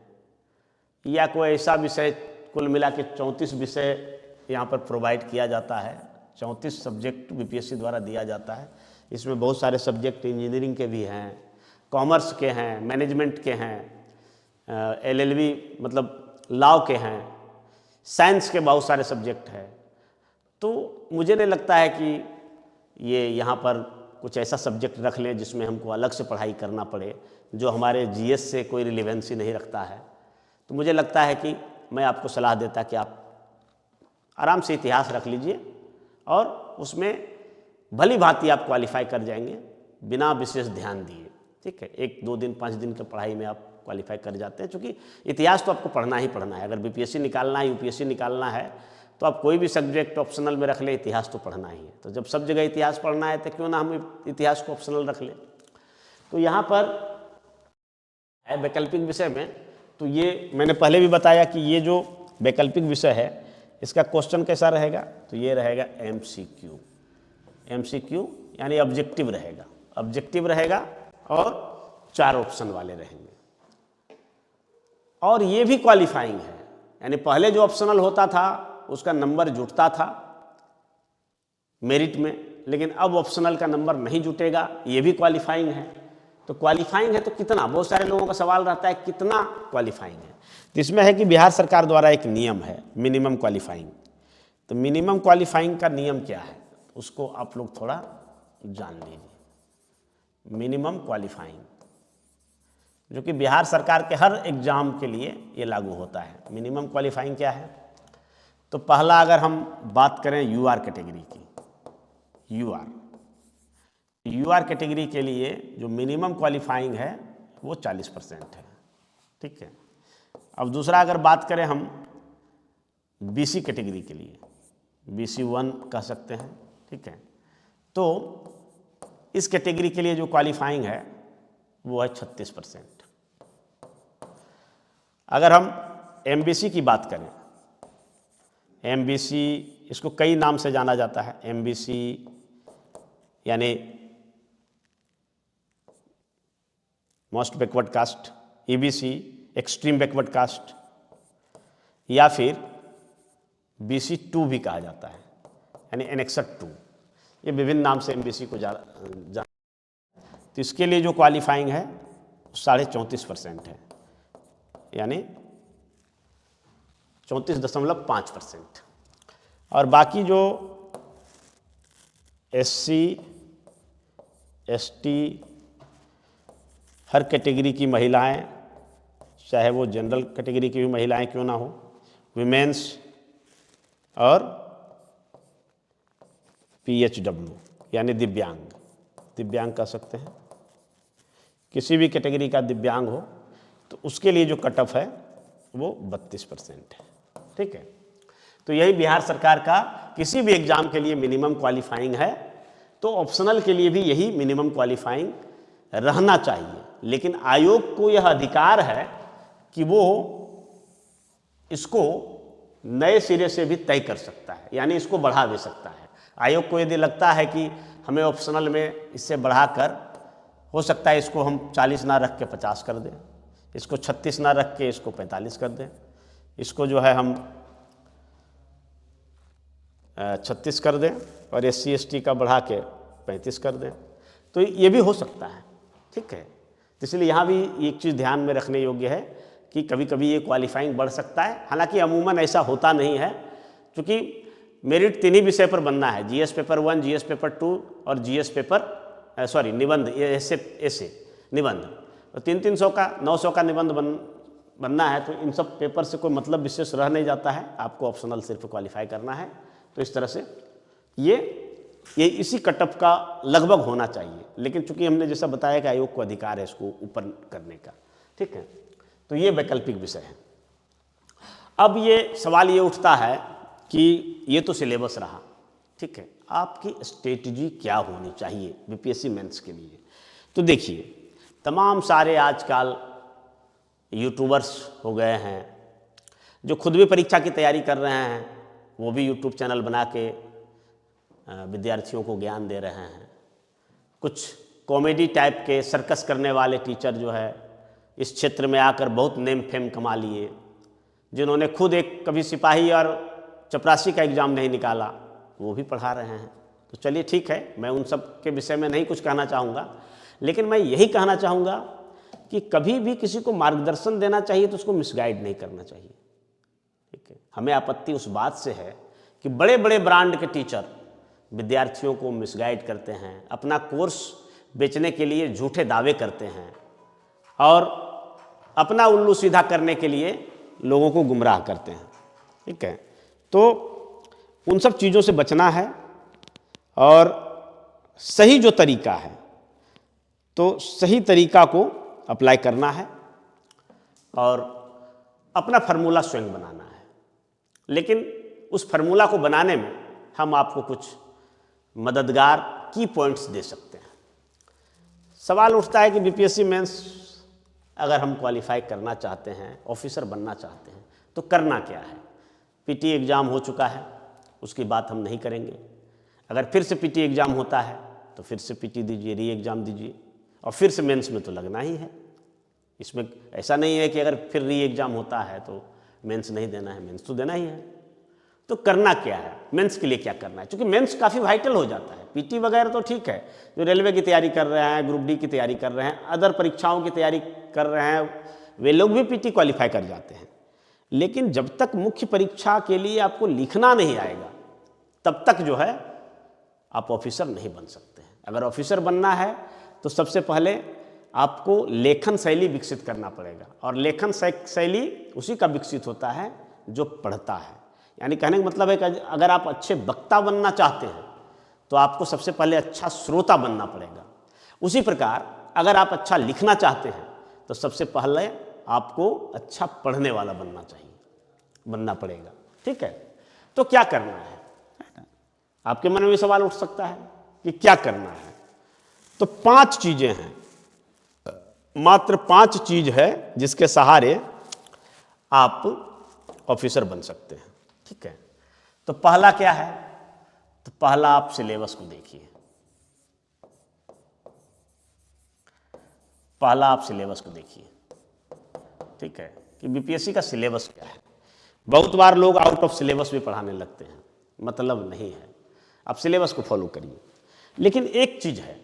या कोई ऐसा विषय, कुल मिला के 34 विषय यहाँ पर प्रोवाइड किया जाता है, 34 सब्जेक्ट बीपीएससी द्वारा दिया जाता है। इसमें बहुत सारे सब्जेक्ट इंजीनियरिंग के भी हैं, कॉमर्स के हैं, मैनेजमेंट के हैं, एलएलबी मतलब लॉ के हैं, साइंस के बहुत सारे सब्जेक्ट हैं। तो मुझे नहीं लगता है कि ये यहाँ पर कुछ ऐसा सब्जेक्ट रख लें जिसमें हमको अलग से पढ़ाई करना पड़े, जो हमारे जीएस से कोई रिलेवेंसी नहीं रखता है। तो मुझे लगता है कि मैं आपको सलाह देता कि आप आराम से इतिहास रख लीजिए और उसमें भली भांति आप क्वालिफाई कर जाएंगे बिना विशेष ध्यान दिए, ठीक है। 1, 2 दिन 5 दिन की पढ़ाई में आप क्वालिफाई कर जाते हैं, क्योंकि इतिहास तो आपको पढ़ना ही पढ़ना है। अगर बीपीएससी निकालना है, यूपीएससी निकालना है, तो आप कोई भी सब्जेक्ट ऑप्शनल में रख ले, इतिहास तो पढ़ना ही है। तो जब सब जगह इतिहास पढ़ना है तो क्यों ना हम इतिहास को ऑप्शनल रख लें। तो यहाँ पर है वैकल्पिक विषय में, तो ये मैंने पहले भी बताया कि ये जो वैकल्पिक विषय है इसका क्वेश्चन कैसा रहेगा, तो ये रहेगा एमसीक्यू। एमसीक्यू यानी ऑब्जेक्टिव रहेगा, ऑब्जेक्टिव रहेगा और 4 ऑप्शन वाले रहेंगे, और ये भी क्वालिफाइंग है। यानी पहले जो ऑप्शनल होता था उसका नंबर जुटता था मेरिट में, लेकिन अब ऑप्शनल का नंबर नहीं जुटेगा, ये भी क्वालिफाइंग है। तो क्वालिफाइंग है तो कितना, बहुत सारे लोगों का सवाल रहता है कितना क्वालिफाइंग है। तो इसमें है कि बिहार सरकार द्वारा एक नियम है मिनिमम क्वालिफाइंग। तो मिनिमम क्वालिफाइंग का नियम क्या है उसको आप लोग थोड़ा जान लीजिए। मिनिमम क्वालिफाइंग जो कि बिहार सरकार के हर एग्जाम के लिए ये लागू होता है। मिनिमम क्वालिफाइंग क्या है, तो पहला अगर हम बात करें यूआर कैटेगरी की, यूआर कैटेगरी के लिए जो मिनिमम क्वालिफाइंग है वो 40% है। ठीक है। अब दूसरा अगर बात करें हम BC कैटेगरी के लिए, BC 1 कह सकते हैं। ठीक है। तो इस कैटेगरी के लिए जो क्वालिफाइंग है वो है 36%। अगर हम MBC की बात करें, MBC इसको कई नाम से जाना जाता है। MBC यानी most backward caste, EBC extreme backward caste, या फिर BC 2 भी कहा जाता है, यानी एनेक्सर 2। ये विभिन्न नाम से MBC को जा तो इसके लिए जो क्वालिफाइंग है 34.5% है, यानी 34.5%। और बाकी जो SC ST हर कैटेगरी की महिलाएं, चाहे वो जनरल कैटेगरी की भी महिलाएं क्यों ना हो, विमेंस और PHW यानी दिव्यांग कह सकते हैं, किसी भी कैटेगरी का दिव्यांग हो तो उसके लिए जो कट ऑफ है वो 32% है। ठीक है। तो यही बिहार सरकार का किसी भी एग्जाम के लिए मिनिमम क्वालिफाइंग है, तो ऑप्शनल के लिए भी यही मिनिमम क्वालिफाइंग रहना चाहिए। लेकिन आयोग को यह अधिकार है कि वो इसको नए सिरे से भी तय कर सकता है, यानी इसको बढ़ा दे सकता है। आयोग को यदि लगता है कि हमें ऑप्शनल में इससे बढ़ाकर, हो सकता है इसको हम 40 ना रख के 50 कर दें, इसको 36 ना रख के इसको 45 कर दें, इसको जो है हम 36 कर दें और SC ST का बढ़ा के 35 कर दें, तो ये भी हो सकता है। ठीक है। तो इसलिए यहाँ भी एक चीज़ ध्यान में रखने योग्य है कि कभी कभी ये क्वालिफाइंग बढ़ सकता है, हालांकि अमूमन ऐसा होता नहीं है, क्योंकि मेरिट 3 ही विषय पर बनना है, GS पेपर 1, GS पेपर 2 और GS पेपर निबंध, ऐसे निबंध। तो 300 का 900 का निबंध बनना है, तो इन सब पेपर से कोई मतलब विशेष रह नहीं जाता है, आपको ऑप्शनल सिर्फ क्वालिफाई करना है। तो इस तरह से ये इसी कट ऑफ का लगभग होना चाहिए, लेकिन चूंकि हमने जैसा बताया कि आयोग को अधिकार है इसको ऊपर करने का। ठीक है। तो ये वैकल्पिक विषय है। अब ये सवाल ये उठता है कि ये तो सिलेबस रहा, ठीक है, आपकी स्ट्रेटजी क्या होनी चाहिए BPSC मेंस के लिए। तो देखिए, तमाम सारे आजकल यूट्यूबर्स हो गए हैं जो खुद भी परीक्षा की तैयारी कर रहे हैं, वो भी यूट्यूब चैनल बना के विद्यार्थियों को ज्ञान दे रहे हैं। कुछ कॉमेडी टाइप के सर्कस करने वाले टीचर जो है इस क्षेत्र में आकर बहुत नेम फेम कमा लिए, जिन्होंने खुद एक कभी सिपाही और चपरासी का एग्ज़ाम नहीं निकाला, वो भी पढ़ा रहे हैं। तो चलिए ठीक है, मैं उन सब के विषय में नहीं कुछ कहना चाहूँगा, लेकिन मैं यही कहना चाहूँगा कि कभी भी किसी को मार्गदर्शन देना चाहिए तो उसको मिसगाइड नहीं करना चाहिए। ठीक है। हमें आपत्ति उस बात से है कि बड़े बड़े ब्रांड के टीचर विद्यार्थियों को मिसगाइड करते हैं, अपना कोर्स बेचने के लिए झूठे दावे करते हैं और अपना उल्लू सीधा करने के लिए लोगों को गुमराह करते हैं। ठीक है। तो उन सब चीज़ों से बचना है और सही जो तरीका है तो सही तरीका को अप्लाई करना है और अपना फार्मूला स्वयं बनाना है। लेकिन उस फार्मूला को बनाने में हम आपको कुछ मददगार की पॉइंट्स दे सकते हैं। सवाल उठता है कि BPSC मेंस अगर हम क्वालिफाई करना चाहते हैं, ऑफिसर बनना चाहते हैं, तो करना क्या है। PT एग्ज़ाम हो चुका है, उसकी बात हम नहीं करेंगे। अगर फिर से PT एग्ज़ाम होता है तो फिर से PT दीजिए, री एग्ज़ाम दीजिए और फिर से मेंस में तो लगना ही है। इसमें ऐसा नहीं है कि अगर फिर री एग्ज़ाम होता है तो मेंस नहीं देना है, मेंस तो देना ही है। तो करना क्या है, मेंस के लिए क्या करना है, क्योंकि मेंस काफ़ी वाइटल हो जाता है। PT वगैरह तो ठीक है, जो रेलवे की तैयारी कर रहे हैं, ग्रुप D की तैयारी कर रहे हैं, अदर परीक्षाओं की तैयारी कर रहे हैं, वे लोग भी PT क्वालिफाई कर जाते हैं। लेकिन जब तक मुख्य परीक्षा के लिए आपको लिखना नहीं आएगा तब तक जो है आप ऑफिसर नहीं बन सकते हैं। अगर ऑफिसर बनना है तो सबसे पहले आपको लेखन शैली विकसित करना पड़ेगा, और लेखन शैली उसी का विकसित होता है जो पढ़ता है। यानी कहने का मतलब है कि अगर आप अच्छे वक्ता बनना चाहते हैं तो आपको सबसे पहले अच्छा श्रोता बनना पड़ेगा। उसी प्रकार अगर आप अच्छा लिखना चाहते हैं तो सबसे पहले आपको अच्छा पढ़ने वाला बनना पड़ेगा। ठीक है, तो क्या करना है? आपके मन में भी सवाल उठ सकता है कि क्या करना है। तो 5 चीजें हैं, मात्र 5 चीज है जिसके सहारे आप ऑफिसर बन सकते हैं। ठीक है, तो पहला क्या है? तो पहला आप सिलेबस को देखिए। ठीक है, कि बीपीएससी का सिलेबस क्या है। बहुत बार लोग आउट ऑफ सिलेबस भी पढ़ाने लगते हैं, मतलब नहीं है। आप सिलेबस को फॉलो करिए। लेकिन एक चीज़ है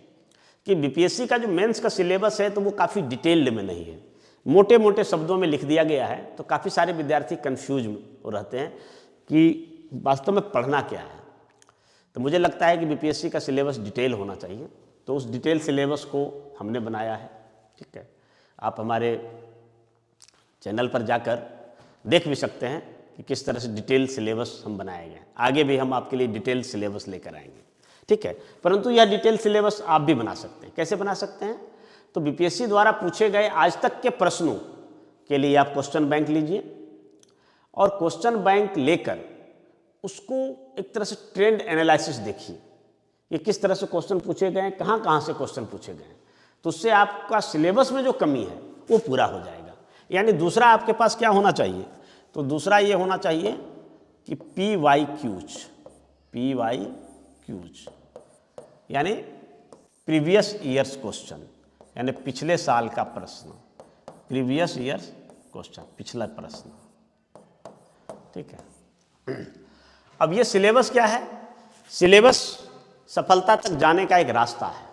कि बीपीएससी का जो मेंस का सिलेबस है तो वो काफ़ी डिटेल्ड में नहीं है, मोटे मोटे शब्दों में लिख दिया गया है। तो काफ़ी सारे विद्यार्थी कंफ्यूज रहते हैं कि वास्तव में पढ़ना क्या है। तो मुझे लगता है कि बीपीएससी का सिलेबस डिटेल होना चाहिए, तो उस डिटेल सिलेबस को हमने बनाया है। ठीक है, आप हमारे चैनल पर जाकर देख भी सकते हैं कि किस तरह से डिटेल सिलेबस हम बनाए गए हैं। आगे भी हम आपके लिए डिटेल सिलेबस लेकर आएंगे। ठीक है, परंतु यह डिटेल सिलेबस आप भी बना सकते हैं। कैसे बना सकते हैं? तो बीपीएससी द्वारा पूछे गए आज तक के प्रश्नों के लिए आप क्वेश्चन बैंक लीजिए और क्वेश्चन बैंक लेकर उसको एक तरह से ट्रेंड एनालिसिस देखिए, ये किस तरह से क्वेश्चन पूछे गए हैं, कहाँ कहाँ से क्वेश्चन पूछे गए हैं। तो उससे आपका सिलेबस में जो कमी है वो पूरा हो जाएगा। यानी दूसरा आपके पास क्या होना चाहिए? तो दूसरा ये होना चाहिए कि PYQs यानी प्रीवियस ईयर्स क्वेश्चन, यानी पिछले साल का प्रश्न, प्रीवियस ईयर्स क्वेश्चन, पिछला प्रश्न। ठीक है, अब ये सिलेबस क्या है? सिलेबस सफलता तक जाने का एक रास्ता है।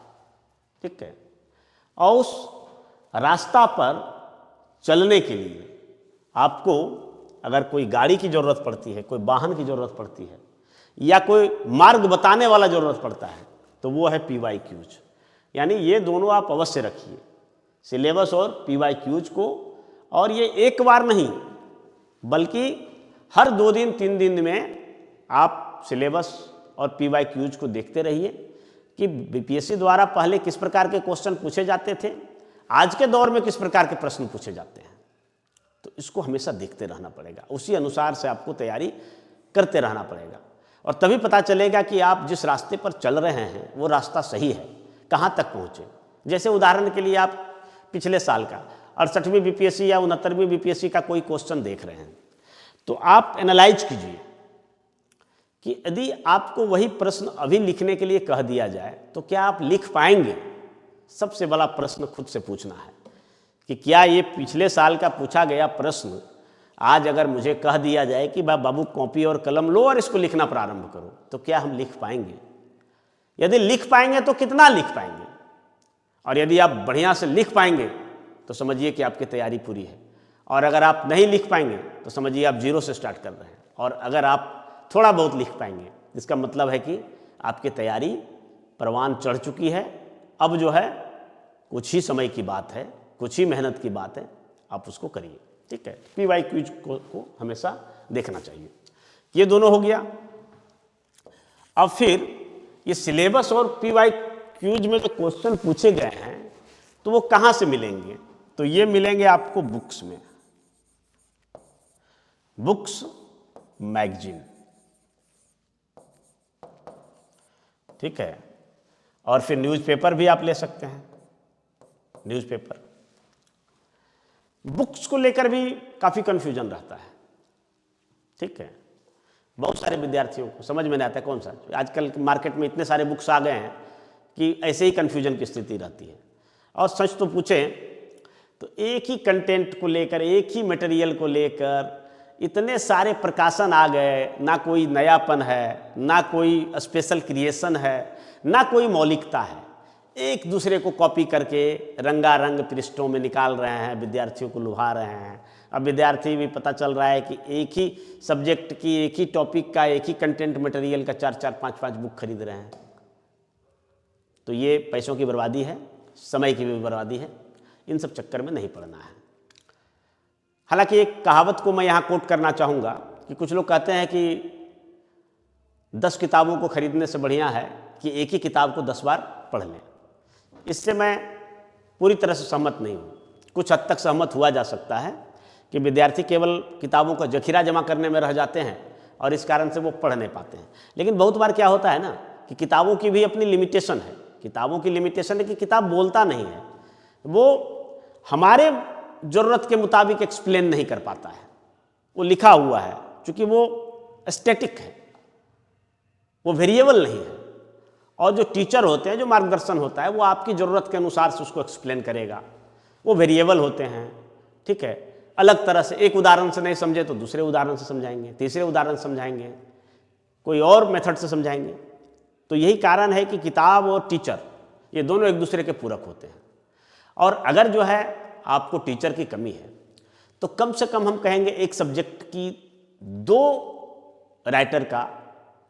ठीक है, और उस रास्ता पर चलने के लिए आपको अगर कोई गाड़ी की ज़रूरत पड़ती है, कोई वाहन की ज़रूरत पड़ती है, या कोई मार्ग बताने वाला ज़रूरत पड़ता है, तो वो है PYQs। यानी ये दोनों आप अवश्य रखिए, सिलेबस और PYQs को। और ये एक बार नहीं बल्कि हर 2 दिन 3 दिन में आप सिलेबस और PYQs को देखते रहिए कि बीपीएससी द्वारा पहले किस प्रकार के क्वेश्चन पूछे जाते थे, आज के दौर में किस प्रकार के प्रश्न पूछे जाते हैं। तो इसको हमेशा देखते रहना पड़ेगा, उसी अनुसार से आपको तैयारी करते रहना पड़ेगा, और तभी पता चलेगा कि आप जिस रास्ते पर चल रहे हैं वो रास्ता सही है, कहाँ तक पहुँचे। जैसे उदाहरण के लिए आप पिछले साल का 68वीं बीपीएससी या 69वीं बीपीएससी का कोई क्वेश्चन देख रहे हैं, तो आप एनालाइज कीजिए कि यदि आपको वही प्रश्न अभी लिखने के लिए कह दिया जाए तो क्या आप लिख पाएंगे। सबसे बड़ा प्रश्न खुद से पूछना है कि क्या ये पिछले साल का पूछा गया प्रश्न आज अगर मुझे कह दिया जाए कि बाबू कॉपी और कलम लो और इसको लिखना प्रारंभ करो, तो क्या हम लिख पाएंगे? यदि लिख पाएंगे तो कितना लिख पाएंगे, और यदि आप बढ़िया से लिख पाएंगे तो समझिए कि आपकी तैयारी पूरी है, और अगर आप नहीं लिख पाएंगे तो समझिए आप 0 से स्टार्ट कर रहे हैं। और अगर आप थोड़ा बहुत लिख पाएंगे, इसका मतलब है कि आपकी तैयारी परवान चढ़ चुकी है। अब जो है कुछ ही समय की बात है, कुछ ही मेहनत की बात है, आप उसको करिए। ठीक है, PYQs को हमेशा देखना चाहिए। ये दोनों हो गया। अब फिर ये सिलेबस और PYQs में जो क्वेश्चन पूछे गए हैं तो वो कहाँ से मिलेंगे? तो ये मिलेंगे आपको बुक्स में, बुक्स मैगजीन। ठीक है, और फिर न्यूज़पेपर भी आप ले सकते हैं, न्यूज़पेपर। बुक्स को लेकर भी काफ़ी कन्फ्यूजन रहता है। ठीक है, बहुत सारे विद्यार्थियों को समझ में नहीं आता कौन सा। आजकल मार्केट में इतने सारे बुक्स आ गए हैं कि ऐसे ही कन्फ्यूजन की स्थिति रहती है। और सच तो पूछें तो एक ही कंटेंट को लेकर, एक ही मटेरियल को लेकर इतने सारे प्रकाशन आ गए, ना कोई नयापन है, ना कोई स्पेशल क्रिएशन है, ना कोई मौलिकता है। एक दूसरे को कॉपी करके रंगारंग पृष्ठों में निकाल रहे हैं, विद्यार्थियों को लुभा रहे हैं। अब विद्यार्थी भी पता चल रहा है कि एक ही सब्जेक्ट की, एक ही टॉपिक का, एक ही कंटेंट मटेरियल का 4-4, 5-5 बुक खरीद रहे हैं। तो ये पैसों की बर्बादी है, समय की भी बर्बादी है। इन सब चक्कर में नहीं पड़ना है। हालांकि एक कहावत को मैं यहाँ कोट करना चाहूँगा कि कुछ लोग कहते हैं कि 10 किताबों को खरीदने से बढ़िया है कि एक ही किताब को 10 बार पढ़ लें। इससे मैं पूरी तरह से सहमत नहीं हूँ। कुछ हद तक सहमत हुआ जा सकता है कि विद्यार्थी केवल किताबों का जखीरा जमा करने में रह जाते हैं और इस कारण से वो पढ़ नहीं पाते हैं। लेकिन बहुत बार क्या होता है ना कि किताबों की भी अपनी लिमिटेशन है। किताबों की लिमिटेशन है कि किताब बोलता नहीं है, वो हमारे ज़रूरत के मुताबिक एक्सप्लेन नहीं कर पाता है। वो लिखा हुआ है, चूँकि वो स्टैटिक है, वो वेरिएबल नहीं है। और जो टीचर होते हैं, जो मार्गदर्शन होता है, वो आपकी ज़रूरत के अनुसार से उसको एक्सप्लेन करेगा। वो वेरिएबल होते हैं, ठीक है। अलग तरह से एक उदाहरण से नहीं समझे तो दूसरे उदाहरण से समझाएंगे, तीसरे उदाहरण से समझाएंगे, कोई और मेथड से समझाएंगे। तो यही कारण है कि किताब और टीचर ये दोनों एक दूसरे के पूरक होते हैं। और अगर जो है आपको टीचर की कमी है तो कम से कम हम कहेंगे एक सब्जेक्ट की 2 राइटर का,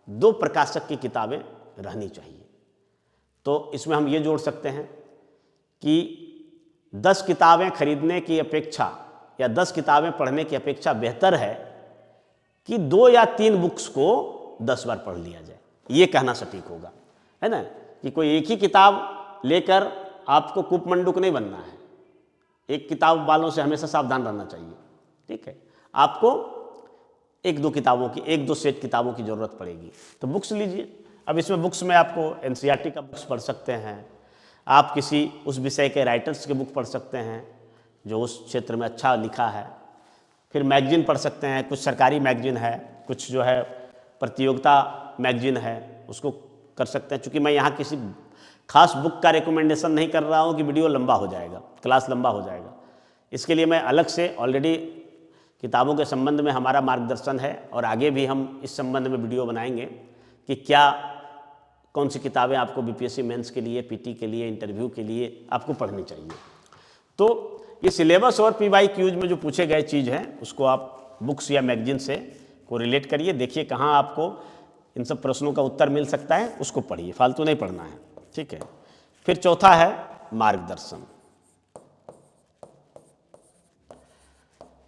2 प्रकाशक की किताबें रहनी चाहिए। तो इसमें हम ये जोड़ सकते हैं कि 10 किताबें खरीदने की अपेक्षा या 10 किताबें पढ़ने की अपेक्षा बेहतर है कि 2 या 3 बुक्स को 10 बार पढ़ लिया जाए। ये कहना सटीक होगा, है ना, कि कोई एक ही किताब लेकर आपको कूपमंडूक नहीं बनना है। एक किताब वालों से हमेशा सावधान रहना चाहिए, ठीक है। आपको 1-2 किताबों की, 1-2 सेट किताबों की ज़रूरत पड़ेगी, तो बुक्स लीजिए। अब इसमें बुक्स में आपको NCERT का बुक्स पढ़ सकते हैं, आप किसी उस विषय के राइटर्स के बुक पढ़ सकते हैं जो उस क्षेत्र में अच्छा लिखा है। फिर मैगजीन पढ़ सकते हैं, कुछ सरकारी मैगजीन है, कुछ जो है प्रतियोगिता मैगजीन है, उसको कर सकते हैं। चूँकि मैं यहाँ किसी खास बुक का रिकमेंडेशन नहीं कर रहा हूँ कि वीडियो लंबा हो जाएगा, क्लास लंबा हो जाएगा। इसके लिए मैं अलग से ऑलरेडी किताबों के संबंध में हमारा मार्गदर्शन है और आगे भी हम इस संबंध में वीडियो बनाएंगे कि क्या कौन सी किताबें आपको BPSC मेंस के लिए, PT के लिए, इंटरव्यू के लिए आपको पढ़नी चाहिए। तो ये सिलेबस और PYQs में जो पूछे गए चीज़ हैं उसको आप बुक्स या मैगजीन से को रिलेट करिए, देखिए कहाँ आपको इन सब प्रश्नों का उत्तर मिल सकता है, उसको पढ़िए, फालतू नहीं पढ़ना है, ठीक है। फिर चौथा है मार्गदर्शन।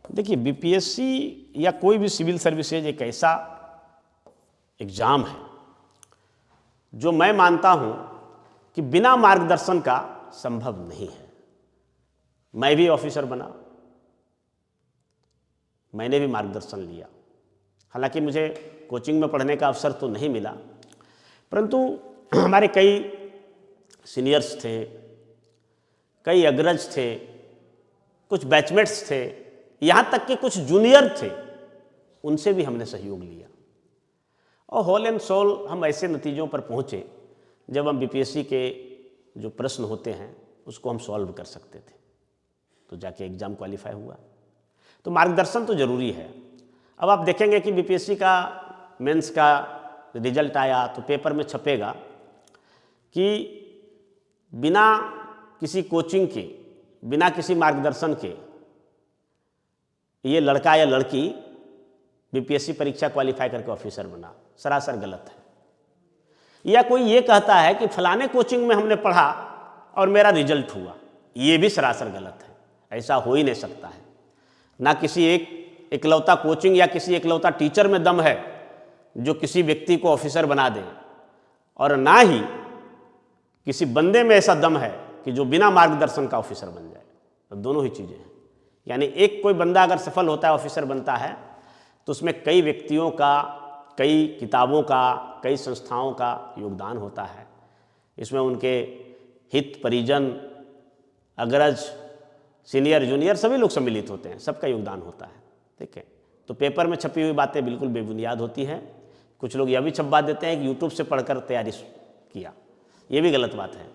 देखिए BPSC या कोई भी सिविल सर्विसेज एक ऐसा एग्ज़ाम है जो मैं मानता हूँ कि बिना मार्गदर्शन का संभव नहीं है। मैं भी ऑफिसर बना, मैंने भी मार्गदर्शन लिया। हालांकि मुझे कोचिंग में पढ़ने का अवसर तो नहीं मिला, परंतु हमारे कई सीनियर्स थे, कई अग्रज थे, कुछ बैचमेट्स थे, यहाँ तक कि कुछ जूनियर थे, उनसे भी हमने सहयोग लिया और होल एंड सोल हम ऐसे नतीजों पर पहुँचे जब हम BPSC के जो प्रश्न होते हैं उसको हम सॉल्व कर सकते थे, तो जाके एग्ज़ाम क्वालिफाई हुआ। तो मार्गदर्शन तो ज़रूरी है। अब आप देखेंगे कि BPSC का मेंस का रिजल्ट आया तो पेपर में छपेगा कि बिना किसी कोचिंग के, बिना किसी मार्गदर्शन के ये लड़का या लड़की BPSC परीक्षा क्वालिफाई करके ऑफिसर बना। सरासर गलत है। या कोई ये कहता है कि फलाने कोचिंग में हमने पढ़ा और मेरा रिजल्ट हुआ, ये भी सरासर गलत है। ऐसा हो ही नहीं सकता है। ना किसी एक इकलौता कोचिंग या किसी इकलौता टीचर में दम है जो किसी व्यक्ति को ऑफिसर बना दे, और ना ही किसी बंदे में ऐसा दम है कि जो बिना मार्गदर्शन का ऑफिसर बन जाए। तो दोनों ही चीज़ें हैं। यानी एक कोई बंदा अगर सफल होता है, ऑफिसर बनता है, तो उसमें कई व्यक्तियों का, कई किताबों का, कई संस्थाओं का योगदान होता है। इसमें उनके हित परिजन, अग्रज, सीनियर, जूनियर सभी लोग सम्मिलित होते हैं, सबका योगदान होता है, ठीक है। तो पेपर में छपी हुई बातें बिल्कुल बेबुनियाद होती हैं। कुछ लोग यह भी छपवा देते हैं कि यूट्यूब से पढ़कर तैयारी किया, ये भी गलत बात है।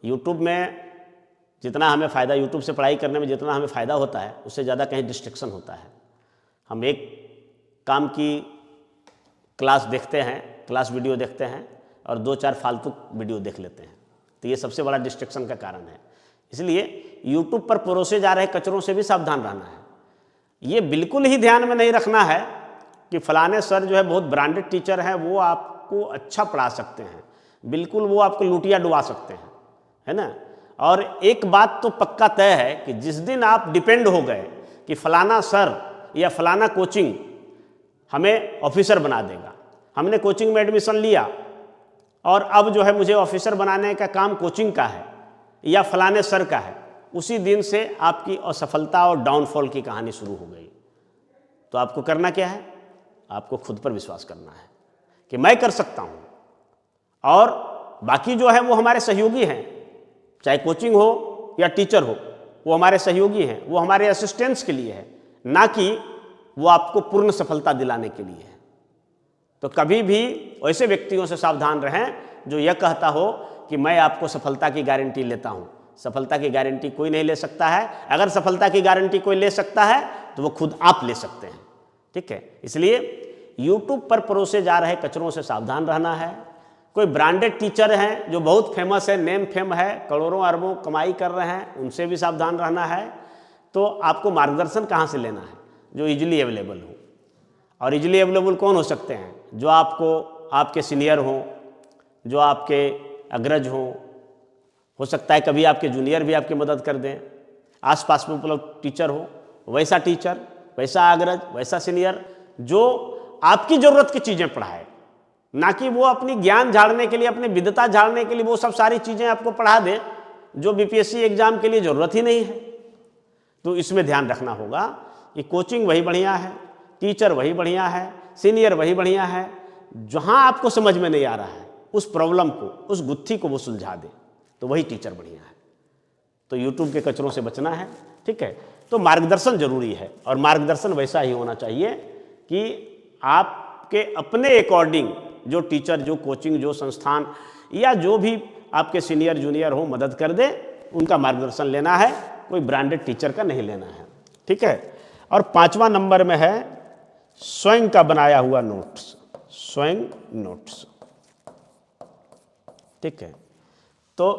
यूट्यूब में जितना हमें फ़ायदा, यूट्यूब से पढ़ाई करने में जितना हमें फ़ायदा होता है, उससे ज़्यादा कहीं डिस्ट्रैक्शन होता है। हम एक काम की क्लास देखते हैं, क्लास वीडियो देखते हैं और 2-4 फालतू वीडियो देख लेते हैं, तो ये सबसे बड़ा डिस्ट्रैक्शन का कारण है। इसलिए यूट्यूब पर परोसे जा रहे कचरों से भी सावधान रहना है। ये बिल्कुल ही ध्यान में नहीं रखना है कि फलाने सर जो है बहुत ब्रांडेड टीचर हैं, वो आपको अच्छा पढ़ा सकते हैं। बिल्कुल वो आपको लूटिया डुबा सकते हैं, है ना। और एक बात तो पक्का तय है कि जिस दिन आप डिपेंड हो गए कि फलाना सर या फलाना कोचिंग हमें ऑफिसर बना देगा, हमने कोचिंग में एडमिशन लिया और अब जो है मुझे ऑफिसर बनाने का काम कोचिंग का है या फलाने सर का है, उसी दिन से आपकी असफलता और डाउनफॉल की कहानी शुरू हो गई। तो आपको करना क्या है? आपको खुद पर विश्वास करना है कि मैं कर सकता हूँ, और बाकी जो है वो हमारे सहयोगी हैं, चाहे कोचिंग हो या टीचर हो, वो हमारे सहयोगी हैं, वो हमारे असिस्टेंट्स के लिए है, ना कि वो आपको पूर्ण सफलता दिलाने के लिए है। तो कभी भी ऐसे व्यक्तियों से सावधान रहें जो यह कहता हो कि मैं आपको सफलता की गारंटी लेता हूँ। सफलता की गारंटी कोई नहीं ले सकता है। अगर सफलता की गारंटी कोई ले सकता है तो वो खुद आप ले सकते हैं, ठीक है। इसलिए YouTube पर परोसे जा रहे कचरों से सावधान रहना है। कोई ब्रांडेड टीचर हैं जो बहुत फेमस है, नेम फेम है, करोड़ों अरबों कमाई कर रहे हैं, उनसे भी सावधान रहना है। तो आपको मार्गदर्शन कहाँ से लेना है? जो इजीली अवेलेबल हो। और इजीली अवेलेबल कौन हो सकते हैं? जो आपको आपके सीनियर हों, जो आपके अग्रज हों, हो सकता है कभी आपके जूनियर भी आपकी मदद कर दें। आसपास में उपलब्ध टीचर हो, वैसा टीचर, वैसा अग्रज, वैसा सीनियर जो आपकी ज़रूरत की चीज़ें पढ़ाए, ना कि वो अपनी ज्ञान झाड़ने के लिए, अपनी विद्वता झाड़ने के लिए वो सब सारी चीज़ें आपको पढ़ा दे जो बीपीएससी एग्जाम के लिए ज़रूरत ही नहीं है। तो इसमें ध्यान रखना होगा कि कोचिंग वही बढ़िया है, टीचर वही बढ़िया है, सीनियर वही बढ़िया है। जहाँ आपको समझ में नहीं आ रहा है उस प्रॉब्लम को, उस गुत्थी को वो सुलझा दे, तो वही टीचर बढ़िया है। तो यूट्यूब के कचरों से बचना है, ठीक है। तो मार्गदर्शन जरूरी है, और मार्गदर्शन वैसा ही होना चाहिए कि आपके अपने अकॉर्डिंग जो टीचर, जो कोचिंग, जो संस्थान या जो भी आपके सीनियर जूनियर हो मदद कर दे, उनका मार्गदर्शन लेना है, कोई ब्रांडेड टीचर का नहीं लेना है, ठीक है। और 5वां नंबर में है स्वयं का बनाया हुआ नोट्स, स्वयं नोट्स, ठीक है। तो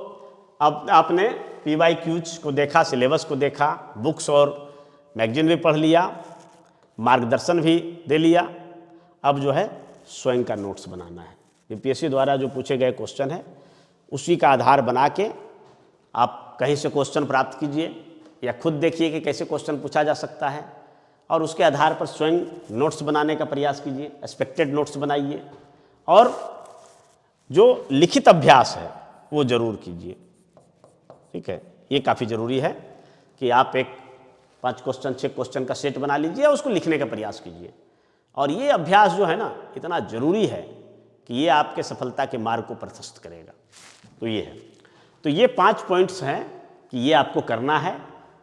अब आपने PYQs को देखा, सिलेबस को देखा, बुक्स और मैगजीन भी पढ़ लिया, मार्गदर्शन भी दे लिया। अब जो है स्वयं का नोट्स बनाना है। बीपीएससी द्वारा जो पूछे गए क्वेश्चन है उसी का आधार बना के आप कहीं से क्वेश्चन प्राप्त कीजिए या खुद देखिए कि कैसे क्वेश्चन पूछा जा सकता है, और उसके आधार पर स्वयं नोट्स बनाने का प्रयास कीजिए, एक्सपेक्टेड नोट्स बनाइए, और जो लिखित अभ्यास है वो ज़रूर कीजिए, ठीक है। ये काफ़ी ज़रूरी है कि आप एक 5 क्वेश्चन 6 क्वेश्चन का सेट बना लीजिए और उसको लिखने का प्रयास कीजिए। और ये अभ्यास जो है ना इतना ज़रूरी है कि ये आपके सफलता के मार्ग को प्रशस्त करेगा। तो ये है, तो ये 5 पॉइंट्स हैं कि ये आपको करना है।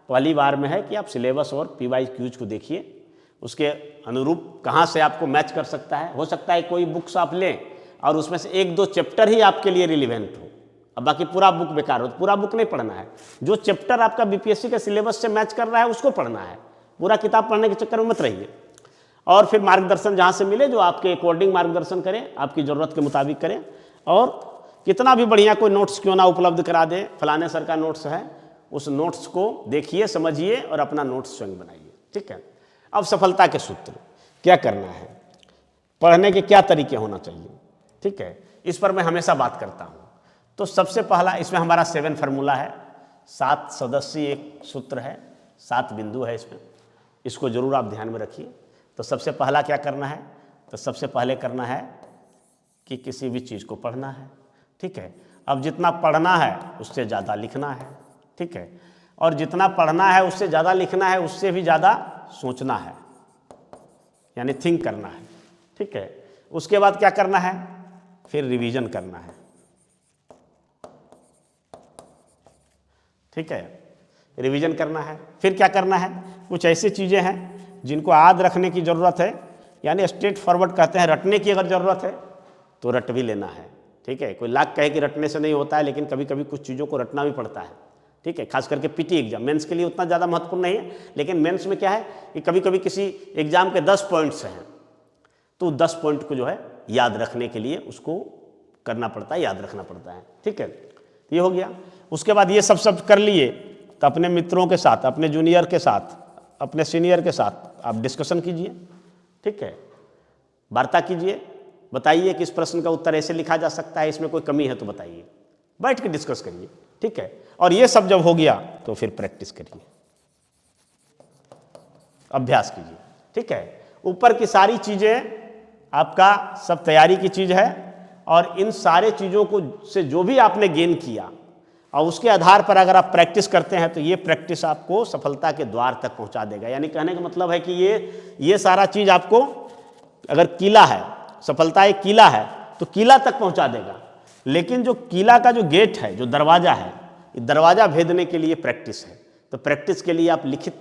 पहली बार में है कि आप सिलेबस और PYQs को देखिए, उसके अनुरूप कहाँ से आपको मैच कर सकता है। हो सकता है कोई बुक्स आप लें और उसमें से 1-2 चैप्टर ही आपके लिए रिलीवेंट हो, अब बाकी पूरा बुक बेकार हो। पूरा बुक नहीं पढ़ना है, जो चैप्टर आपका बीपीएससी के सिलेबस से मैच कर रहा है उसको पढ़ना है। पूरा किताब पढ़ने के चक्कर में मत रहिए। और फिर मार्गदर्शन जहाँ से मिले, जो आपके अकॉर्डिंग मार्गदर्शन करें, आपकी ज़रूरत के मुताबिक करें। और कितना भी बढ़िया कोई नोट्स क्यों ना उपलब्ध करा दे, फलाने सर का नोट्स है, उस नोट्स को देखिए, समझिए और अपना नोट्स स्वयं बनाइए, ठीक है। अब सफलता के सूत्र क्या करना है, पढ़ने के क्या तरीके होना चाहिए, ठीक है, इस पर मैं हमेशा बात करता हूँ। तो सबसे पहला, इसमें हमारा 7 फार्मूला है, 7 सदस्यीय एक सूत्र है, 7 बिंदु है इसमें, इसको जरूर आप ध्यान में रखिए। तो सबसे पहला क्या करना है, तो सबसे पहले करना है कि किसी भी चीज़ को पढ़ना है, ठीक है। अब जितना पढ़ना है उससे ज़्यादा लिखना है, ठीक है। और जितना पढ़ना है उससे ज़्यादा लिखना है, उससे भी ज़्यादा सोचना है, यानी थिंक करना है, ठीक है। उसके बाद क्या करना है, फिर रिवीजन करना है, ठीक है। रिवीजन करना है, फिर क्या करना है, कुछ ऐसी चीज़ें हैं जिनको याद रखने की ज़रूरत है, यानी स्ट्रेट फॉरवर्ड कहते हैं, रटने की अगर ज़रूरत है तो रट भी लेना है, ठीक है। कोई लाख कहे कि रटने से नहीं होता है, लेकिन कभी कभी कुछ चीज़ों को रटना भी पड़ता है, ठीक है। खास करके पीटी एग्जाम, मेंस के लिए उतना ज़्यादा महत्वपूर्ण नहीं है, लेकिन मेंस में क्या है कि कभी कभी किसी एग्जाम के 10 पॉइंट्स हैं, तो 10 पॉइंट को जो है याद रखने के लिए उसको करना पड़ता है, याद रखना पड़ता है, ठीक है। ये हो गया। उसके बाद ये सब कर लिए तो अपने मित्रों के साथ, अपने जूनियर के साथ, अपने सीनियर के साथ आप डिस्कशन कीजिए, ठीक है, वार्ता कीजिए, बताइए कि इस प्रश्न का उत्तर ऐसे लिखा जा सकता है, इसमें कोई कमी है तो बताइए, बैठ के डिस्कस करिए, ठीक है। और ये सब जब हो गया तो फिर प्रैक्टिस करिए, अभ्यास कीजिए, ठीक है। ऊपर की सारी चीज़ें आपका सब तैयारी की चीज़ है, और इन सारे चीज़ों को से जो भी आपने गेन किया और उसके आधार पर अगर आप प्रैक्टिस करते हैं तो ये प्रैक्टिस आपको सफलता के द्वार तक पहुंचा देगा। यानी कहने का मतलब है कि ये सारा चीज़ आपको, अगर किला है, सफलता एक किला है तो किला तक पहुंचा देगा, लेकिन जो किला का जो गेट है, जो दरवाज़ा है, दरवाज़ा भेदने के लिए प्रैक्टिस है। तो प्रैक्टिस के लिए आप लिखित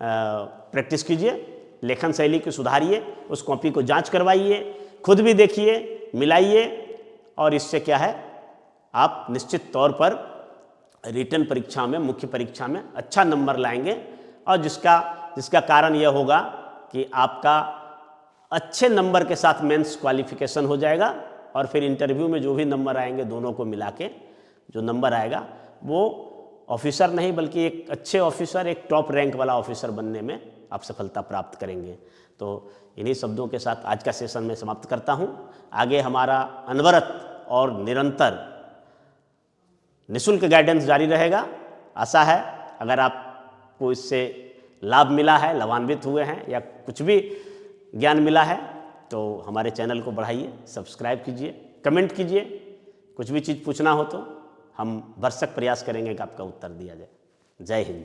प्रैक्टिस कीजिए, लेखन शैली को सुधारिए, उस कॉपी को जांच करवाइए, खुद भी देखिए, मिलाइए, और इससे क्या है, आप निश्चित तौर पर रिटन परीक्षा में, मुख्य परीक्षा में अच्छा नंबर लाएंगे, और जिसका कारण यह होगा कि आपका अच्छे नंबर के साथ मेंस क्वालिफिकेशन हो जाएगा, और फिर इंटरव्यू में जो भी नंबर आएंगे, दोनों को मिला के जो नंबर आएगा वो ऑफिसर नहीं बल्कि एक अच्छे ऑफिसर, एक टॉप रैंक वाला ऑफिसर बनने में आप सफलता प्राप्त करेंगे। तो इन्हीं शब्दों के साथ आज का सेशन मैं समाप्त करता हूँ। आगे हमारा अनवरत और निरंतर निःशुल्क गाइडेंस जारी रहेगा। आशा है अगर आपको इससे लाभ मिला है, लाभान्वित हुए हैं, या कुछ भी ज्ञान मिला है, तो हमारे चैनल को बढ़ाइए, सब्सक्राइब कीजिए, कमेंट कीजिए। कुछ भी चीज़ पूछना हो तो हम भरसक प्रयास करेंगे कि आपका उत्तर दिया जाए। जय हिंद।